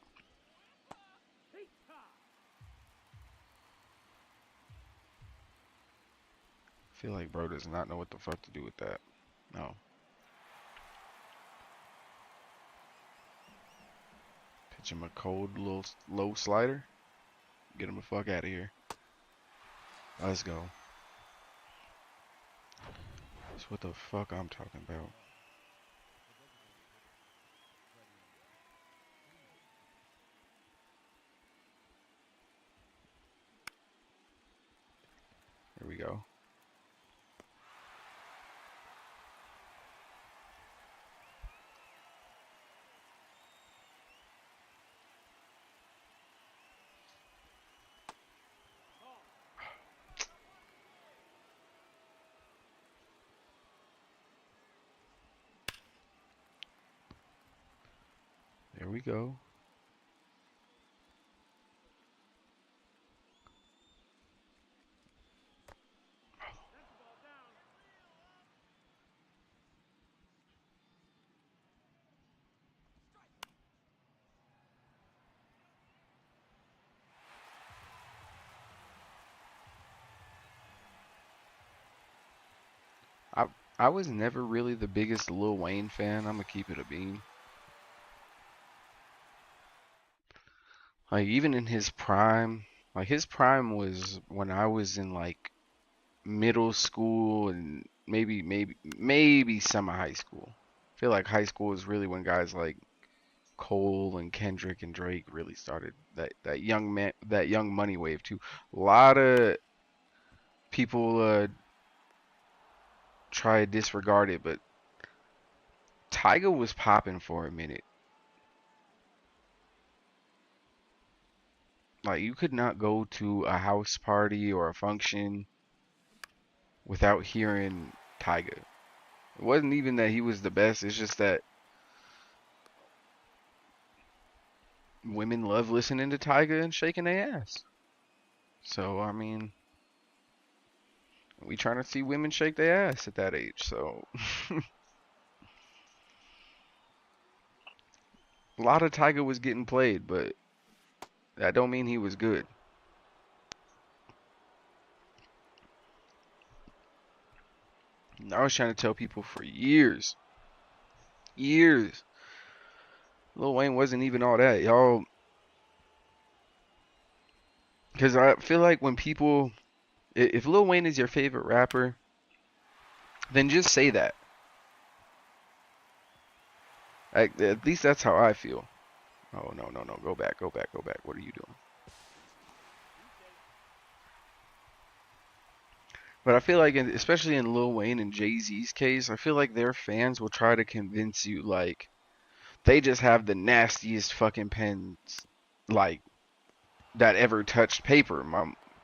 Speaker 1: I feel like bro does not know what the fuck to do with that. No. Pitch him a cold little low slider. Get him the fuck out of here. Let's go. That's what the fuck I'm talking about. Here we go. There we go. I was never really the biggest Lil Wayne fan. I'm gonna keep it a bean. Like even in his prime, like his prime was when I was in like middle school and maybe some high school. I feel like high school is really when guys like Cole and Kendrick and Drake really started that young money wave too. A lot of people try to disregard it, but Tyga was popping for a minute. Like you could not go to a house party or a function without hearing Tyga. It wasn't even that he was the best, it's just that women love listening to Tyga and shaking their ass. So, I mean, we trying to see women shake their ass at that age, so a lot of Tyga was getting played, but that don't mean he was good. And I was trying to tell people for years, Lil Wayne wasn't even all that, y'all. Because I feel like when people, if Lil Wayne is your favorite rapper, then just say that. At least that's how I feel. Oh, no, no, no. Go back, go back, go back. What are you doing? But I feel like, especially in Lil Wayne and Jay-Z's case, I feel like their fans will try to convince you, like, they just have the nastiest fucking pens, like, that ever touched paper.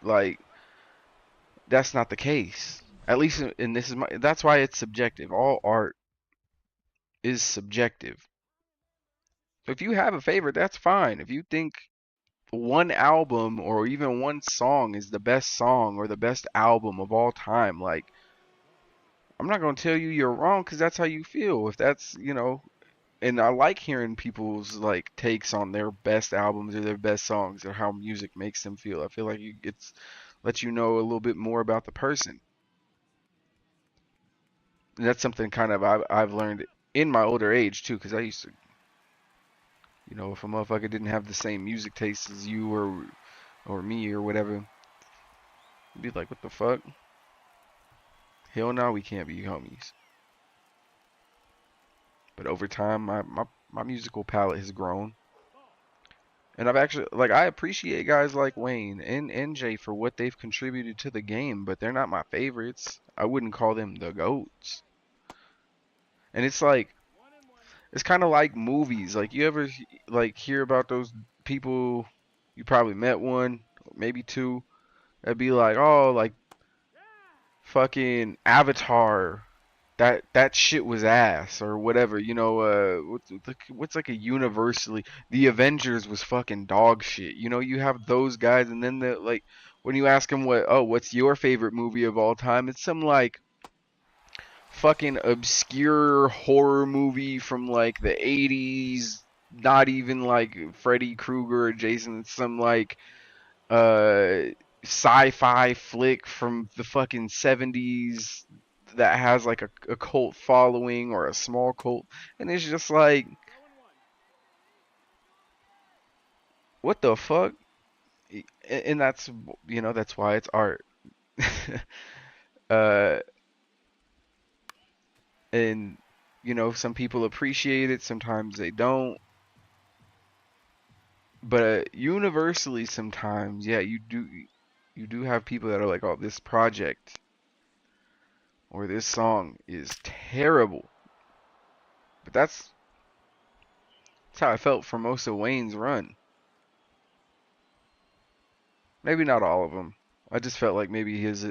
Speaker 1: Like, that's not the case. At least, and this is that's why it's subjective. All art is subjective. If you have a favorite, that's fine. If you think one album or even one song is the best song or the best album of all time, like, I'm not gonna tell you you're wrong because that's how you feel. If that's, and I like hearing people's like takes on their best albums or their best songs or how music makes them feel. I feel like it's lets you know a little bit more about the person. And that's something kind of I've learned in my older age too, because I used to, if a motherfucker didn't have the same music taste as you or me or whatever, I'd be like, what the fuck? Hell no, we can't be homies. But over time, my musical palette has grown. And I've actually, like, I appreciate guys like Wayne and NJ for what they've contributed to the game, but they're not my favorites. I wouldn't call them the GOATs. And it's kind of like movies. Like, you ever, like, hear about those people, you probably met one, maybe two, that'd be like, oh, like, fucking Avatar, that shit was ass or whatever. What's like a universally, the Avengers was fucking dog shit. You have those guys, and then the like when you ask them what's your favorite movie of all time, it's some like fucking obscure horror movie from like the 80s, not even like Freddy Krueger or Jason. It's some like uh sci-fi flick from the fucking 70s that has like a cult following or a small cult, and it's just like, what the fuck? And that's why it's art. uh and some people appreciate it, sometimes they don't, but universally sometimes, yeah, you do have people that are like, oh, this project or this song is terrible. But that's how I felt for most of Wayne's run. Maybe not all of them. I just felt like maybe his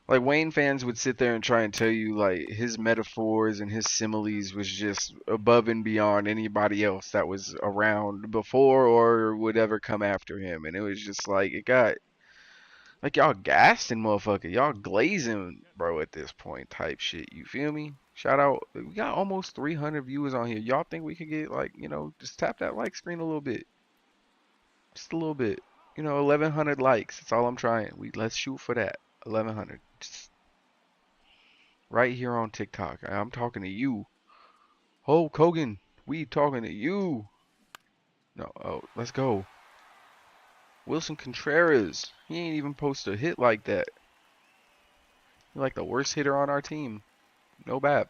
Speaker 1: like Wayne fans would sit there and try and tell you like his metaphors and his similes was just above and beyond anybody else that was around before or would ever come after him, and it was just like it got like y'all gassing motherfucker, y'all glazing bro at this point type shit. You feel me? Shout out, we got almost 300 viewers on here. Y'all think we could get like just tap that like screen a little bit. Just a little bit. 1,100 likes. That's all I'm trying. Let's shoot for that. 1,100. Just right here on TikTok. I'm talking to you. Hulk Hogan, we talking to you. No, oh, let's go. Wilson Contreras. He ain't even posted a hit like that. He's like the worst hitter on our team. No bad.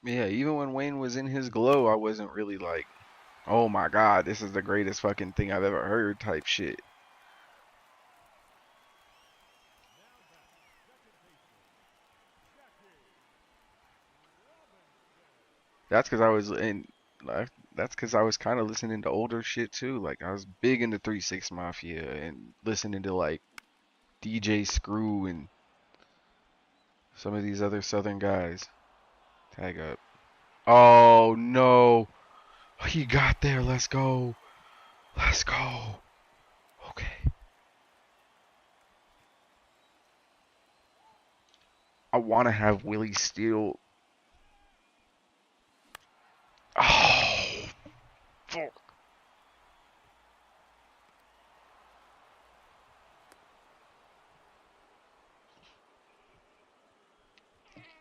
Speaker 1: Yeah, even when Wayne was in his glow, I wasn't really like, oh my god, this is the greatest fucking thing I've ever heard type shit. That's because I was in. That's because I was kind of listening to older shit too. Like I was big into 3 6 Mafia and listening to like DJ Screw and some of these other Southern guys. Tag up. Oh no, he got there. Let's go. Let's go. Okay. I want to have Willie Steele. Oh, fuck.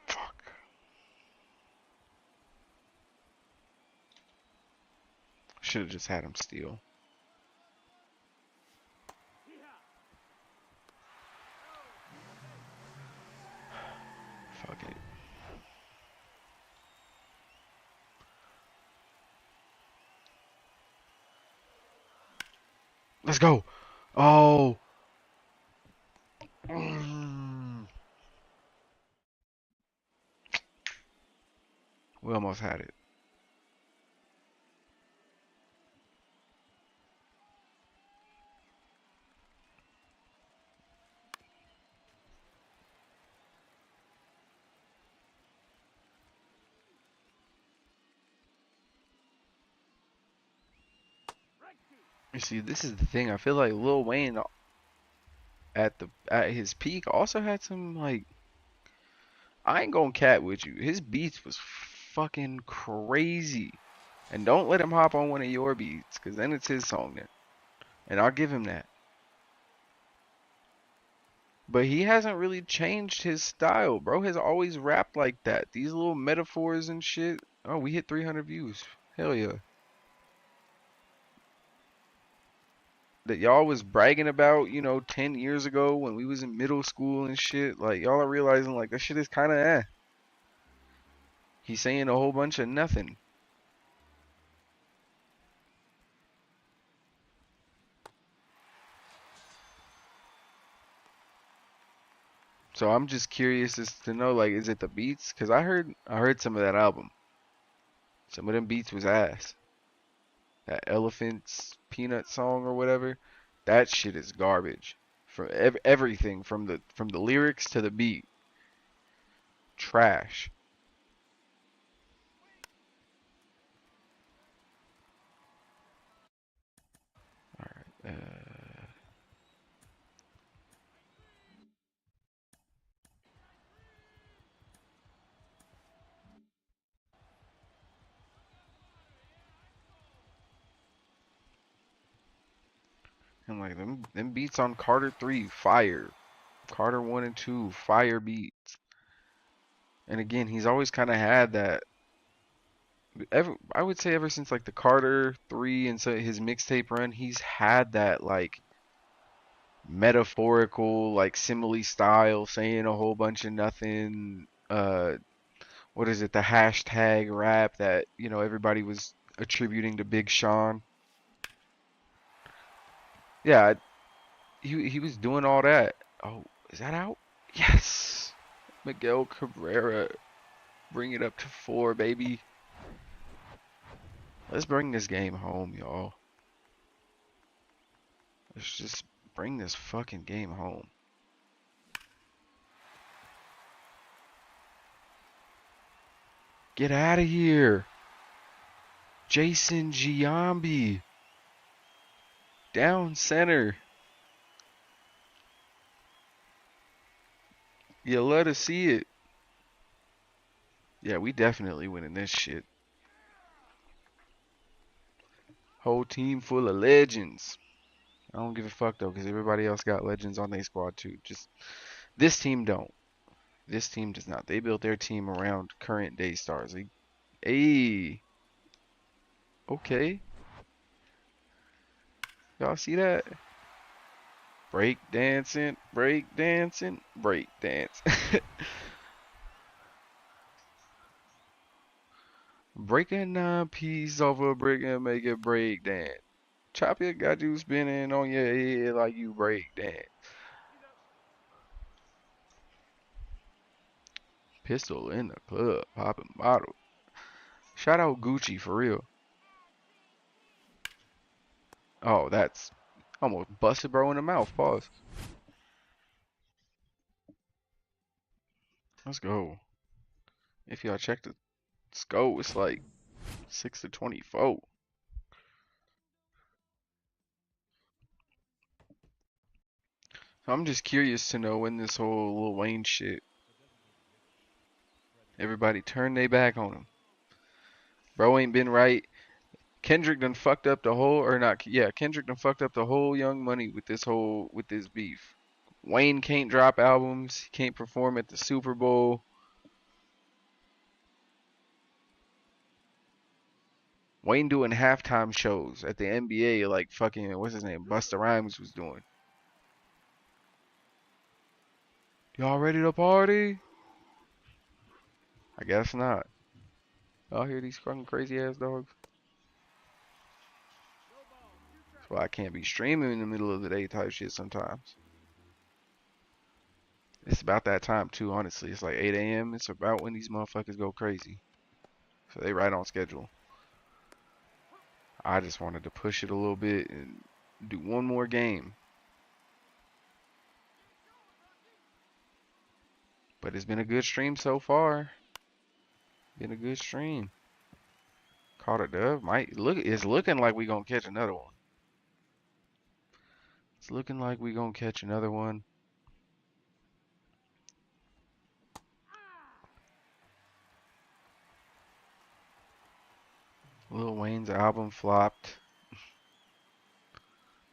Speaker 1: Fuck. Should have just had him steal. Fuck it. Let's go. Oh. Mm. We almost had it. You see, this is the thing. I feel like Lil Wayne at his peak also had some like I ain't gonna cat with you. His beats was fucking crazy. And don't let him hop on one of your beats, cause then it's his song then. And I'll give him that. But he hasn't really changed his style. Bro has always rapped like that. These little metaphors and shit. Oh, we hit 300 views. Hell yeah. That y'all was bragging about, 10 years ago when we was in middle school and shit. Like, y'all are realizing, like, that shit is kind of eh. He's saying a whole bunch of nothing. So I'm just curious as to know, like, is it the beats? Cause I heard some of that album. Some of them beats was ass. That Elephants Peanut song or whatever, that shit is garbage. From everything from the lyrics to the beat, trash. All right, and like them beats on Carter 3, fire. Carter 1 and 2, fire beats. And again, he's always kind of had that. I would say ever since like the Carter 3 and so his mixtape run, he's had that like metaphorical, like simile style, saying a whole bunch of nothing. What is it? The hashtag rap that everybody was attributing to Big Sean. Yeah, he was doing all that. Oh, is that out? Yes, Miguel Cabrera, bring it up to 4, baby. Let's bring this game home, y'all. Let's just bring this fucking game home. Get out of here. Jason Giambi. Down center. You love to see it. Yeah, we definitely winning this shit. Whole team full of legends. I don't give a fuck though, because everybody else got legends on their squad too. Just this team don't. This team does not. They built their team around current day stars. Hey, okay. Y'all see that? Break dancing, break dancing, break dance. Breaking 9 pieces off a brick and make it break dance. Chop your got you spinning on your head like you break dance. Pistol in the club, popping bottle. Shout out Gucci for real. Oh, that's almost busted bro in the mouth. Pause. Let's go. If y'all check the score, it's like 6-24. I'm just curious to know when this whole Lil Wayne shit, everybody turned their back on him. Bro ain't been right. Kendrick done fucked up the whole, or not, yeah, Kendrick done fucked up the whole Young Money with this beef. Wayne can't drop albums, he can't perform at the Super Bowl. Wayne doing halftime shows at the NBA like fucking, what's his name, Busta Rhymes was doing. Y'all ready to party? I guess not. Y'all hear these fucking crazy ass dogs? That's why I can't be streaming in the middle of the day type shit sometimes. It's about that time too, honestly. It's like 8 a.m. It's about when these motherfuckers go crazy. So they right on schedule. I just wanted to push it a little bit and do one more game. But it's been a good stream so far. Been a good stream. Caught a dub. Might look. It's looking like we gonna catch another one. It's looking like we gonna catch another one. Lil Wayne's album flopped.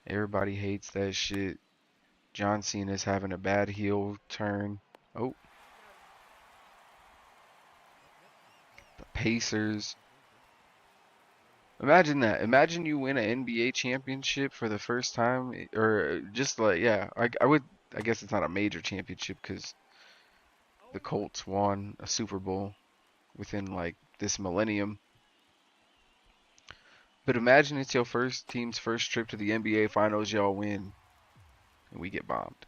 Speaker 1: Everybody hates that shit. John Cena's having a bad heel turn. Oh, the Pacers. Imagine that. Imagine you win an NBA championship for the first time, or just like, yeah, I would. I guess it's not a major championship because the Colts won a Super Bowl within like this millennium. But imagine it's your first team's first trip to the NBA Finals, y'all win, and we get bombed.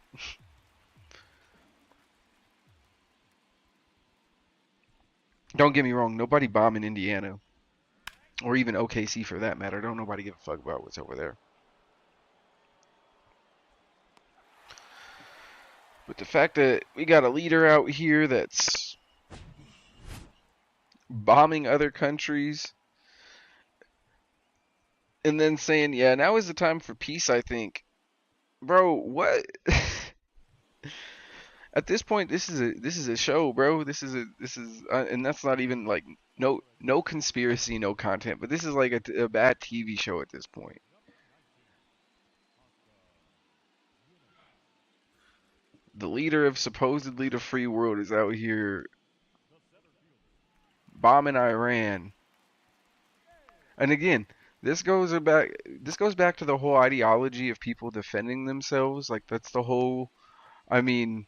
Speaker 1: Don't get me wrong, nobody bombing Indiana, or even OKC for that matter. Don't nobody give a fuck about what's over there. But the fact that we got a leader out here that's bombing other countries and then saying, "Yeah, now is the time for peace," I think. Bro, what? At this point, this is a show, bro. And that's not even like no conspiracy, no content, but this is like a bad TV show at this point. The leader of supposedly the free world is out here bombing Iran. And again, this goes back to the whole ideology of people defending themselves. Like that's the whole I mean,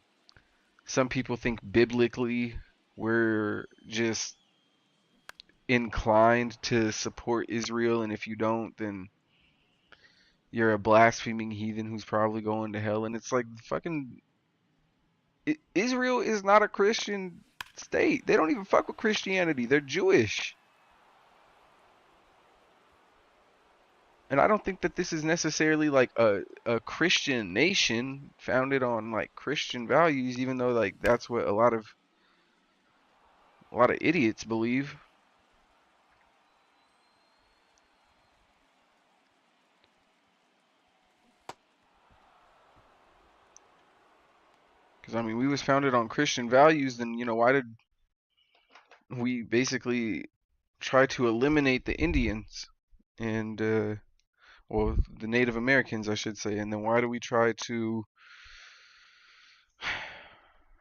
Speaker 1: some people think biblically we're just inclined to support Israel, and if you don't, then you're a blaspheming heathen who's probably going to hell. And it's like fucking Israel is not a Christian state. They don't even fuck with Christianity. They're Jewish. And I don't think that this is necessarily like a Christian nation founded on like Christian values, even though like that's what a lot of idiots believe. Because I mean, we was founded on Christian values, then why did we basically try to eliminate the Indians and well, the Native Americans, I should say, and then why do we try to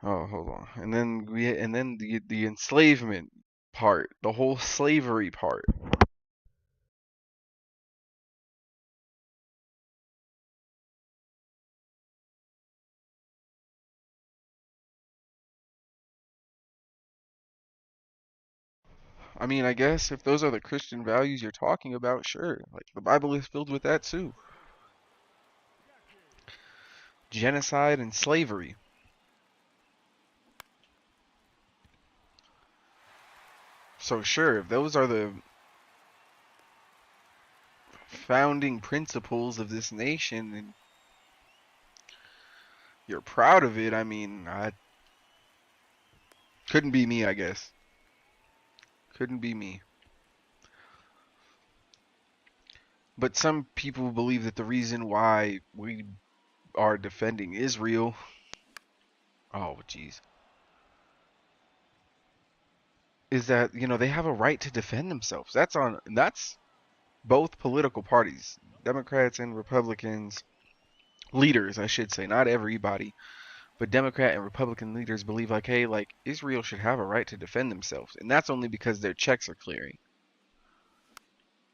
Speaker 1: oh, hold on. And then the enslavement part, the whole slavery part. I mean, I guess if those are the Christian values you're talking about, sure. Like the Bible is filled with that too. Genocide and slavery. So sure, if those are the founding principles of this nation and you're proud of it, I mean, I couldn't be me, I guess. Couldn't be me. But some people believe that the reason why we are defending Israel, oh jeez, is that they have a right to defend themselves. That's both political parties, Democrats and Republicans, leaders, I should say, not everybody, but Democrat and Republican leaders believe like, hey, like Israel should have a right to defend themselves, and that's only because their checks are clearing.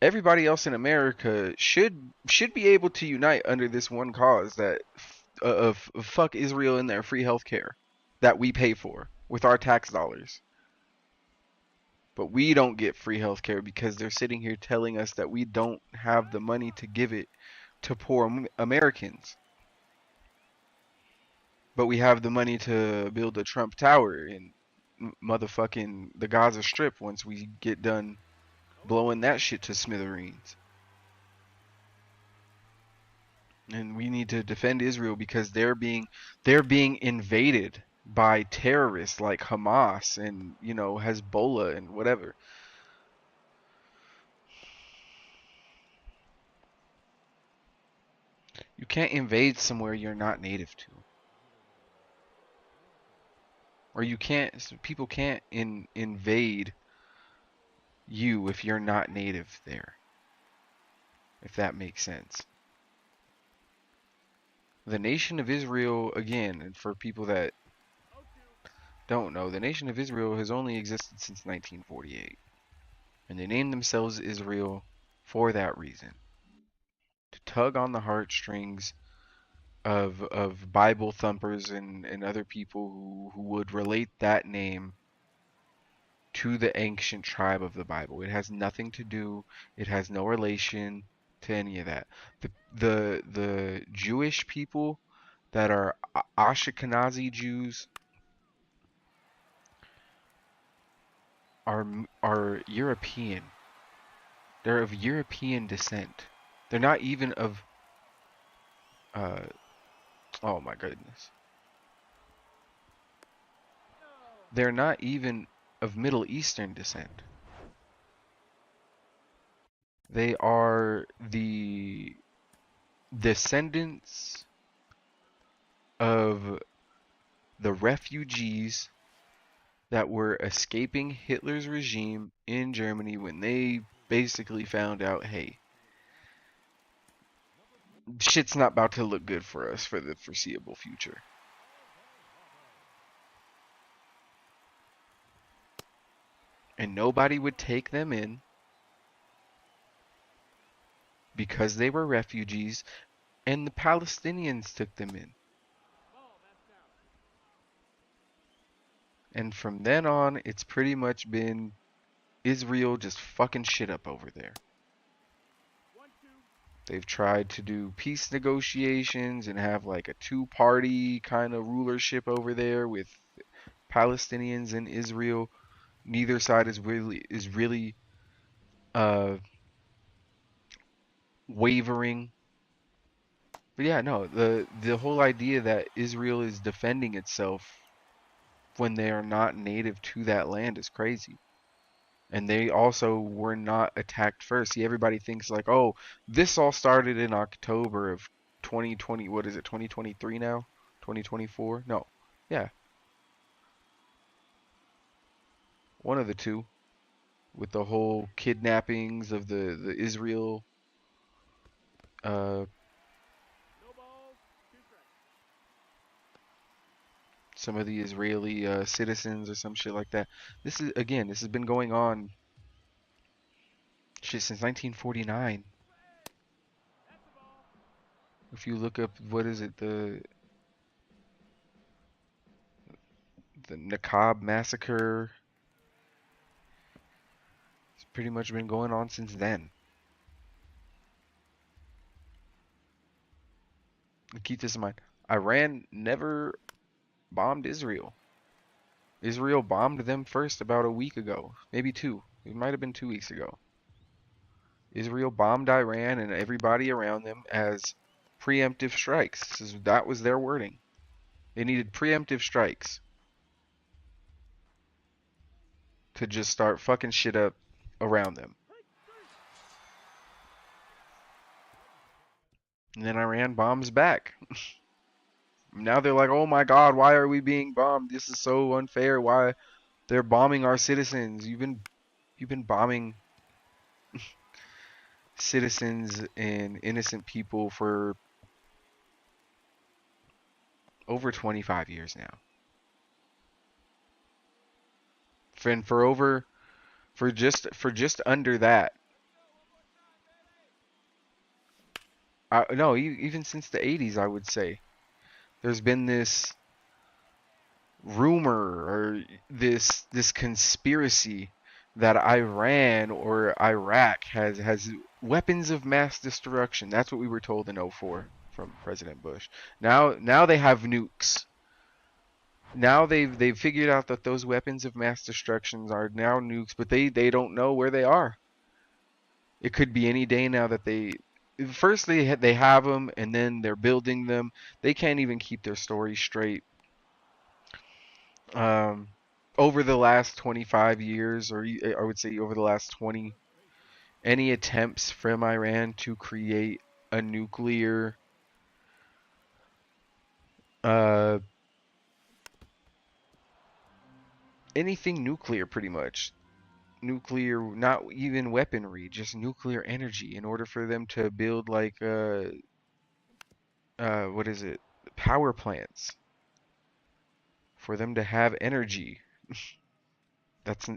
Speaker 1: Everybody else in America should be able to unite under this one cause that of fuck Israel and their free health care that we pay for with our tax dollars. But we don't get free health care because they're sitting here telling us that we don't have the money to give it to poor Americans. But we have the money to build a Trump Tower in motherfucking the Gaza Strip once we get done blowing that shit to smithereens. And we need to defend Israel because they're being invaded by terrorists like Hamas and Hezbollah and whatever. You can't invade somewhere you're not native to. Or you can't, people can't invade you if you're not native there. If that makes sense. The nation of Israel, again, and for people that don't know, the nation of Israel has only existed since 1948. And they named themselves Israel for that reason. To tug on the heartstrings of Bible thumpers and other people who would relate that name to the ancient tribe of the Bible. It has nothing to do, it has no relation to any of that. The Jewish people that are Ashkenazi Jews are European. They're of European descent. They're not even of uh oh my goodness. They're not even of Middle Eastern descent. They are the descendants of the refugees that were escaping Hitler's regime in Germany when they basically found out, hey, shit's not about to look good for us for the foreseeable future. And nobody would take them in because they were refugees, and the Palestinians took them in. And from then on, it's pretty much been Israel just fucking shit up over there. They've tried to do peace negotiations and have like a two-party kind of rulership over there with Palestinians and Israel. Neither side is really uh wavering. But yeah, no, the whole idea that Israel is defending itself when they are not native to that land is crazy. And they also were not attacked first. See, everybody thinks like, oh, this all started in October of 2020. What is it, 2023 now? 2024? No. Yeah, one of the two. With the whole kidnappings of the Israel, uh, some of the Israeli citizens or some shit like that. This is, again, this has been going on shit since 1949. If you look up, what is it, the Nakab massacre, it's pretty much been going on since then. And keep this in mind. Iran never bombed Israel. Israel bombed them first about a week ago, maybe two. It might have been 2 weeks ago. Israel bombed Iran and everybody around them as preemptive strikes. That was their wording. They needed preemptive strikes to just start fucking shit up around them. And then Iran bombs back. Now they're like, oh my god, why are we being bombed? This is so unfair. Why they're bombing our citizens? You've been bombing citizens and innocent people for over 25 years now. And for just under that. No, even since the 80s, I would say there's been this rumor or this conspiracy that Iran or Iraq has weapons of mass destruction. That's what we were told in '04 from President Bush. Now they have nukes. Now they've figured out that those weapons of mass destruction are now nukes, but they don't know where they are. It could be any day now that they first they have them and then they're building them. They can't even keep their story straight. Um, over the last 25 years, or I would say over the last 20, any attempts from Iran to create a nuclear Uh, anything nuclear, pretty much. Nuclear, not even weaponry, just nuclear energy in order for them to build like what is it? Power plants for them to have energy.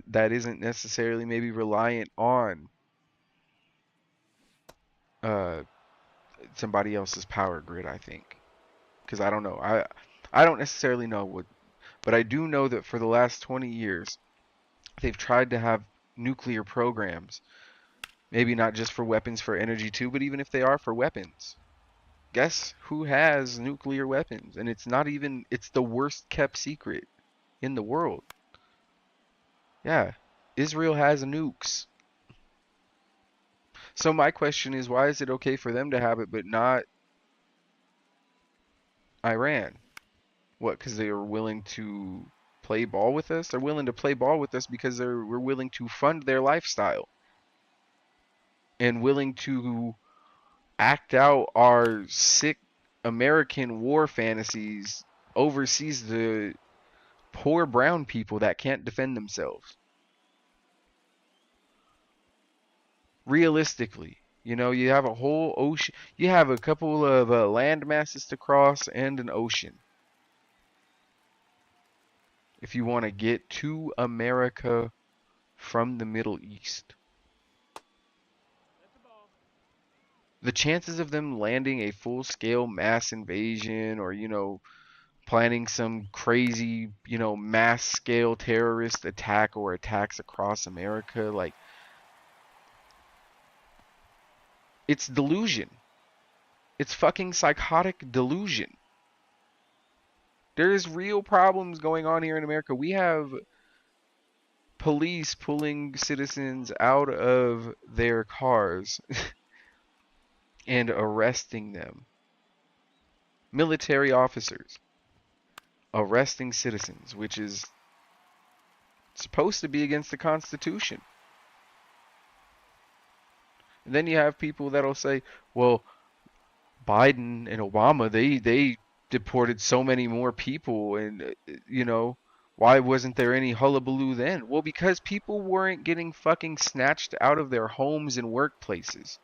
Speaker 1: That isn't necessarily maybe reliant on uh somebody else's power grid, I think. Because I don't know. I don't necessarily know what, but I do know that for the last 20 years they've tried to have nuclear programs. Maybe not just for weapons for energy too, but even if they are for weapons. Guess who has nuclear weapons? And it's not even, it's the worst kept secret in the world. Yeah, Israel has nukes. So my question is, why is it okay for them to have it, but not Iran? What, because they are willing to play ball with us? They're willing to play ball with us because we're willing to fund their lifestyle and willing to act out our sick American war fantasies overseas to poor brown people that can't defend themselves. Realistically, you have a whole ocean, you have a couple of land masses to cross and an ocean if you want to get to America from the Middle East. The chances of them landing a full-scale mass invasion or, planning some crazy, mass-scale terrorist attack or attacks across America, like, it's delusion. It's fucking psychotic delusion. There's real problems going on here in America. We have police pulling citizens out of their cars and arresting them. Military officers arresting citizens, which is supposed to be against the Constitution. And then you have people that'll say, well, Biden and Obama, they deported so many more people, and why wasn't there any hullabaloo then? Well, because people weren't getting fucking snatched out of their homes and workplaces.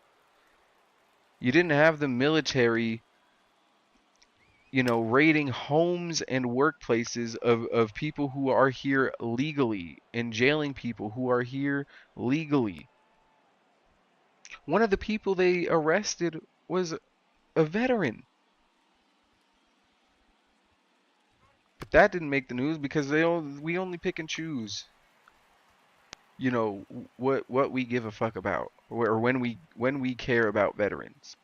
Speaker 1: You didn't have the military, raiding homes and workplaces of people who are here legally and jailing people who are here legally. One of the people they arrested was a veteran. But that didn't make the news because we only pick and choose, what we give a fuck about or when we care about veterans.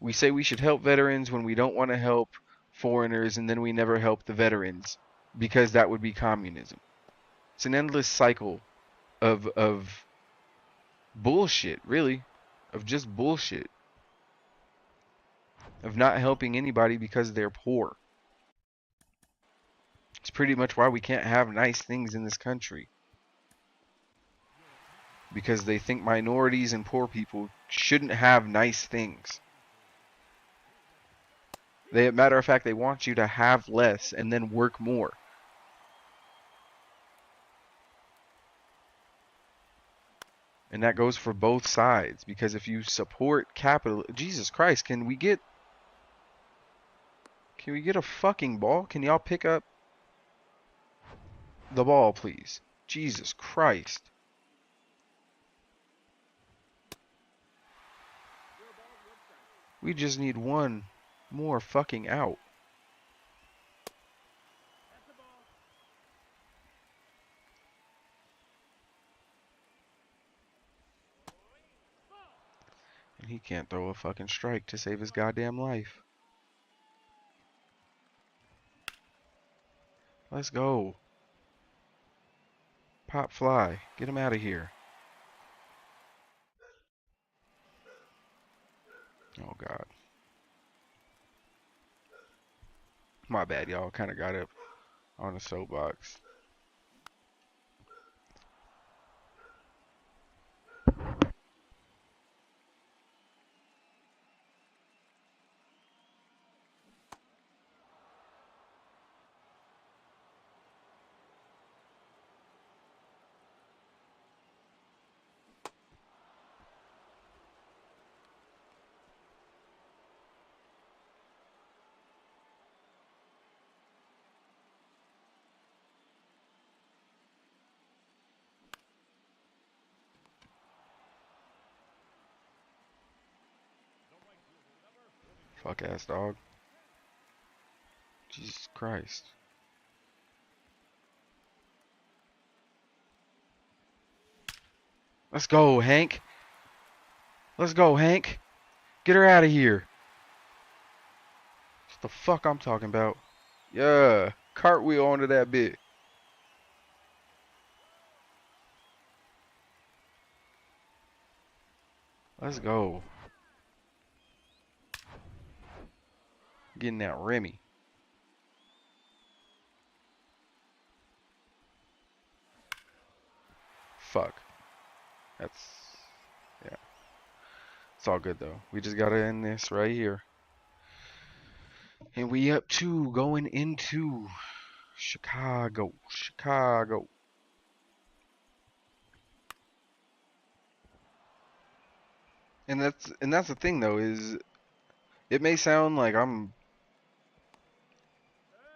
Speaker 1: We say we should help veterans when we don't want to help foreigners, and then we never help the veterans because that would be communism. It's an endless cycle of bullshit, really, of just bullshit, of not helping anybody because they're poor. It's pretty much why we can't have nice things in this country. Because they think minorities and poor people shouldn't have nice things. Matter of fact, they want you to have less and then work more. And that goes for both sides, because if you support capital, Jesus Christ, can we get a fucking ball? Can y'all pick up the ball, please? Jesus Christ. We just need one more fucking out. And he can't throw a fucking strike to save his goddamn life. Let's go. Pop fly. Get him out of here. Oh, God. My bad, y'all. Kind of got up on a soapbox. Fuck ass dog. Jesus Christ. Let's go, Hank. Let's go, Hank. Get her out of here. What the fuck I'm talking about? Yeah. Cartwheel onto that bit. Let's go. Getting that Remy. Fuck. That's... Yeah. It's all good, though. We just gotta end this right here. And we up to going into Chicago. Chicago. And that's the thing, though, is it may sound like I'm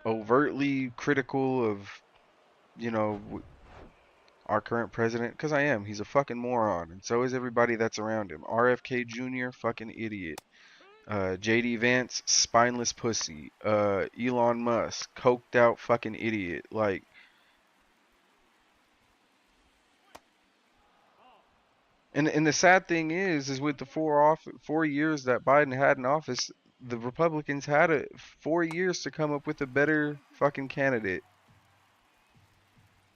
Speaker 1: overtly critical of, you know, our current president, because I am. He's a fucking moron, and so is everybody that's around him. RFK Jr., fucking idiot. JD Vance, spineless pussy. Elon Musk, coked out fucking idiot. Like, and the sad thing is with the 4 years that Biden had in office, the Republicans had 4 years to come up with a better fucking candidate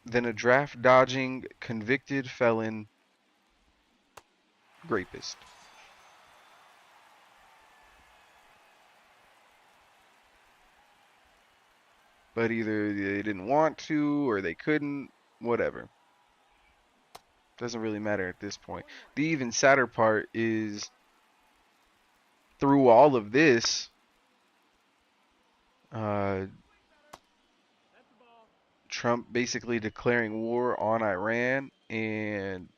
Speaker 1: than a draft dodging, convicted felon rapist. But either they didn't want to or they couldn't, whatever. Doesn't really matter at this point. The even sadder part is through all of this, uh, Trump basically declaring war on Iran and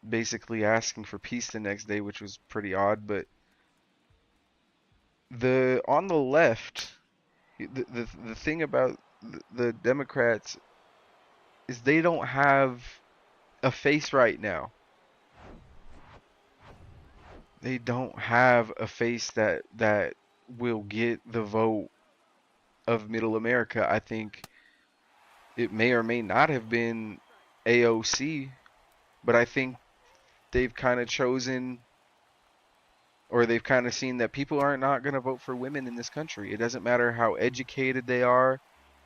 Speaker 1: basically asking for peace the next day, which was pretty odd. But the on the left, the thing about the Democrats is they don't have a face right now. They don't have a face that will get the vote of middle America. I think it may or may not have been AOC, but I think they've kind of chosen, or they've kind of seen that people are not going to vote for women in this country. It doesn't matter how educated they are.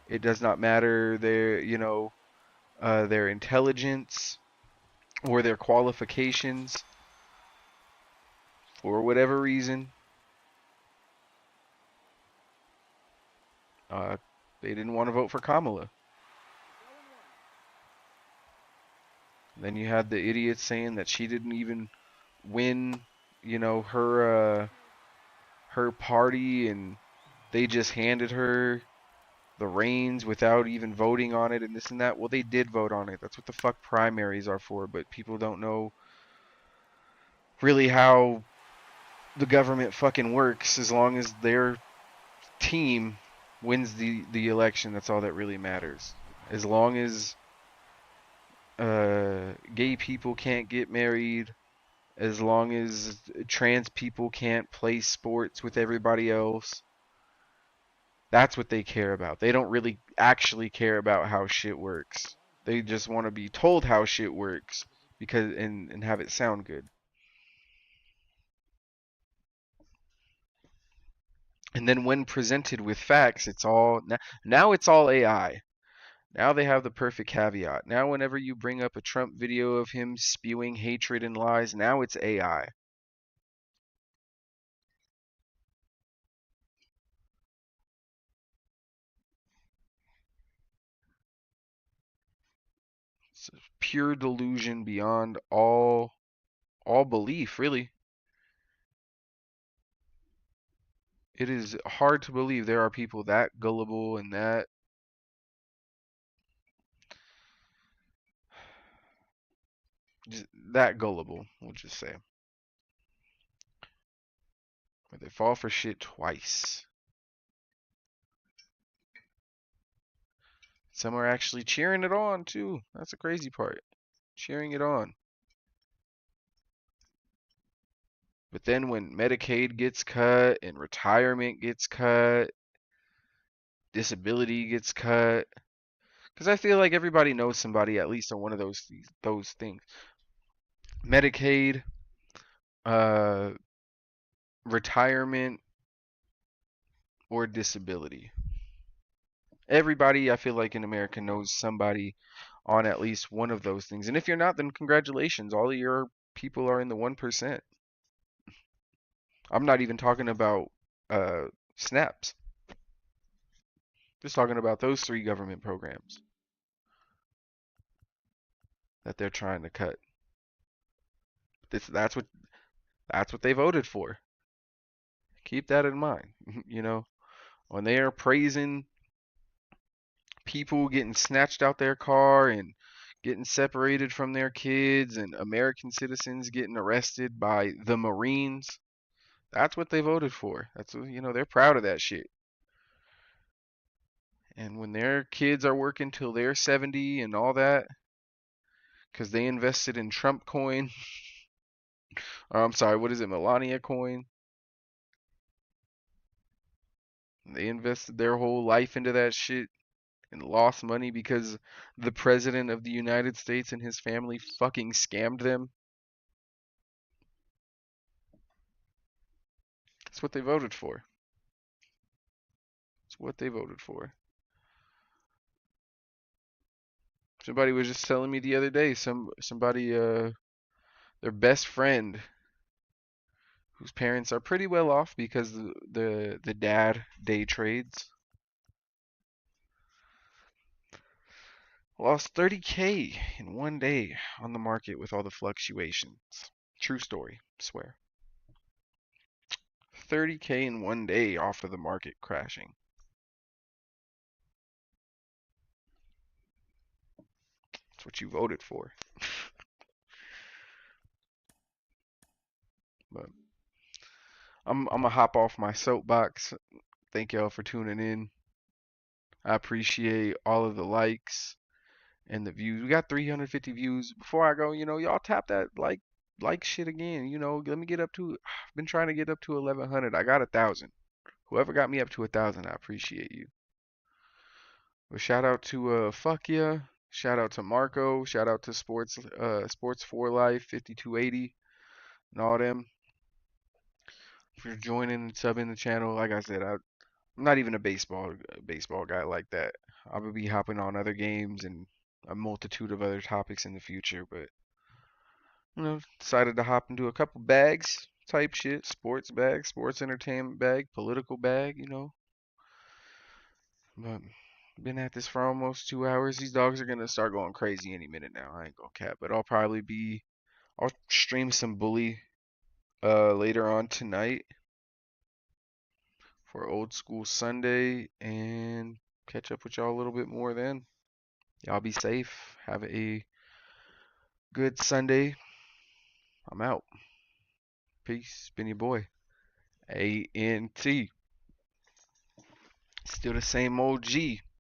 Speaker 1: It does not matter their intelligence or their qualifications. For whatever reason, uh, they didn't want to vote for Kamala. Then you had the idiots saying that she didn't even win, her party, and they just handed her the reins without even voting on it and this and that. Well, they did vote on it. That's what the fuck primaries are for, but people don't know really how the government fucking works. As long as their team wins the election, that's all that really matters. As long as gay people can't get married, as long as trans people can't play sports with everybody else, that's what they care about. They don't really actually care about how shit works. They just want to be told how shit works because and have it sound good. And then when presented with facts, it's all now it's all AI. Now they have the perfect caveat. Now whenever you bring up a Trump video of him spewing hatred and lies, now it's AI. It's pure delusion beyond all belief, really. It is hard to believe there are people that gullible and that gullible, we'll just say. But they fall for shit twice. Some are actually cheering it on too. That's the crazy part. Cheering it on. But then when Medicaid gets cut and retirement gets cut, disability gets cut, because I feel like everybody knows somebody at least on one of those things. Medicaid, uh, retirement, or disability. Everybody, I feel like in America knows somebody on at least one of those things. And if you're not, then congratulations. All of your people are in the 1%. I'm not even talking about uh, snaps. Just talking about those three government programs that they're trying to cut. That's what they voted for. Keep that in mind. You know, when they are praising people getting snatched out their car and getting separated from their kids and American citizens getting arrested by the Marines, that's what they voted for. They're proud of that shit. And when their kids are working till they're 70 and all that, because they invested in Trump coin, or I'm sorry, what is it, Melania coin? They invested their whole life into that shit and lost money because the president of the United States and his family fucking scammed them. That's what they voted for. That's what they voted for. Somebody was just telling me the other day, somebody their best friend whose parents are pretty well off because the dad day trades lost 30K in one day on the market with all the fluctuations. True story, swear. 30K in one day off of the market crashing. That's what you voted for. But I'm gonna hop off my soapbox. Thank y'all for tuning in. I appreciate all of the likes and the views. We got 350 views. Before I go, y'all tap that like shit again. Let me get up to. I've been trying to get up to 1100. I got 1,000. Whoever got me up to 1,000, I appreciate you. But shout out to Fuck Yeah. Shout out to Marco. Shout out to Sports for Life 5280 and all them for joining and subbing the channel. Like I said, I'm not even a baseball guy like that. I will be hopping on other games and a multitude of other topics in the future, but decided to hop into a couple bags type shit, sports bag, sports entertainment bag, political bag. But been at this for almost 2 hours. These dogs are gonna start going crazy any minute now. I ain't gonna cap, but I'll stream some bully later on tonight for Old School Sunday and catch up with y'all a little bit more then. Y'all be safe. Have a good Sunday. I'm out. Peace. Been your boy. ANT. Still the same old G.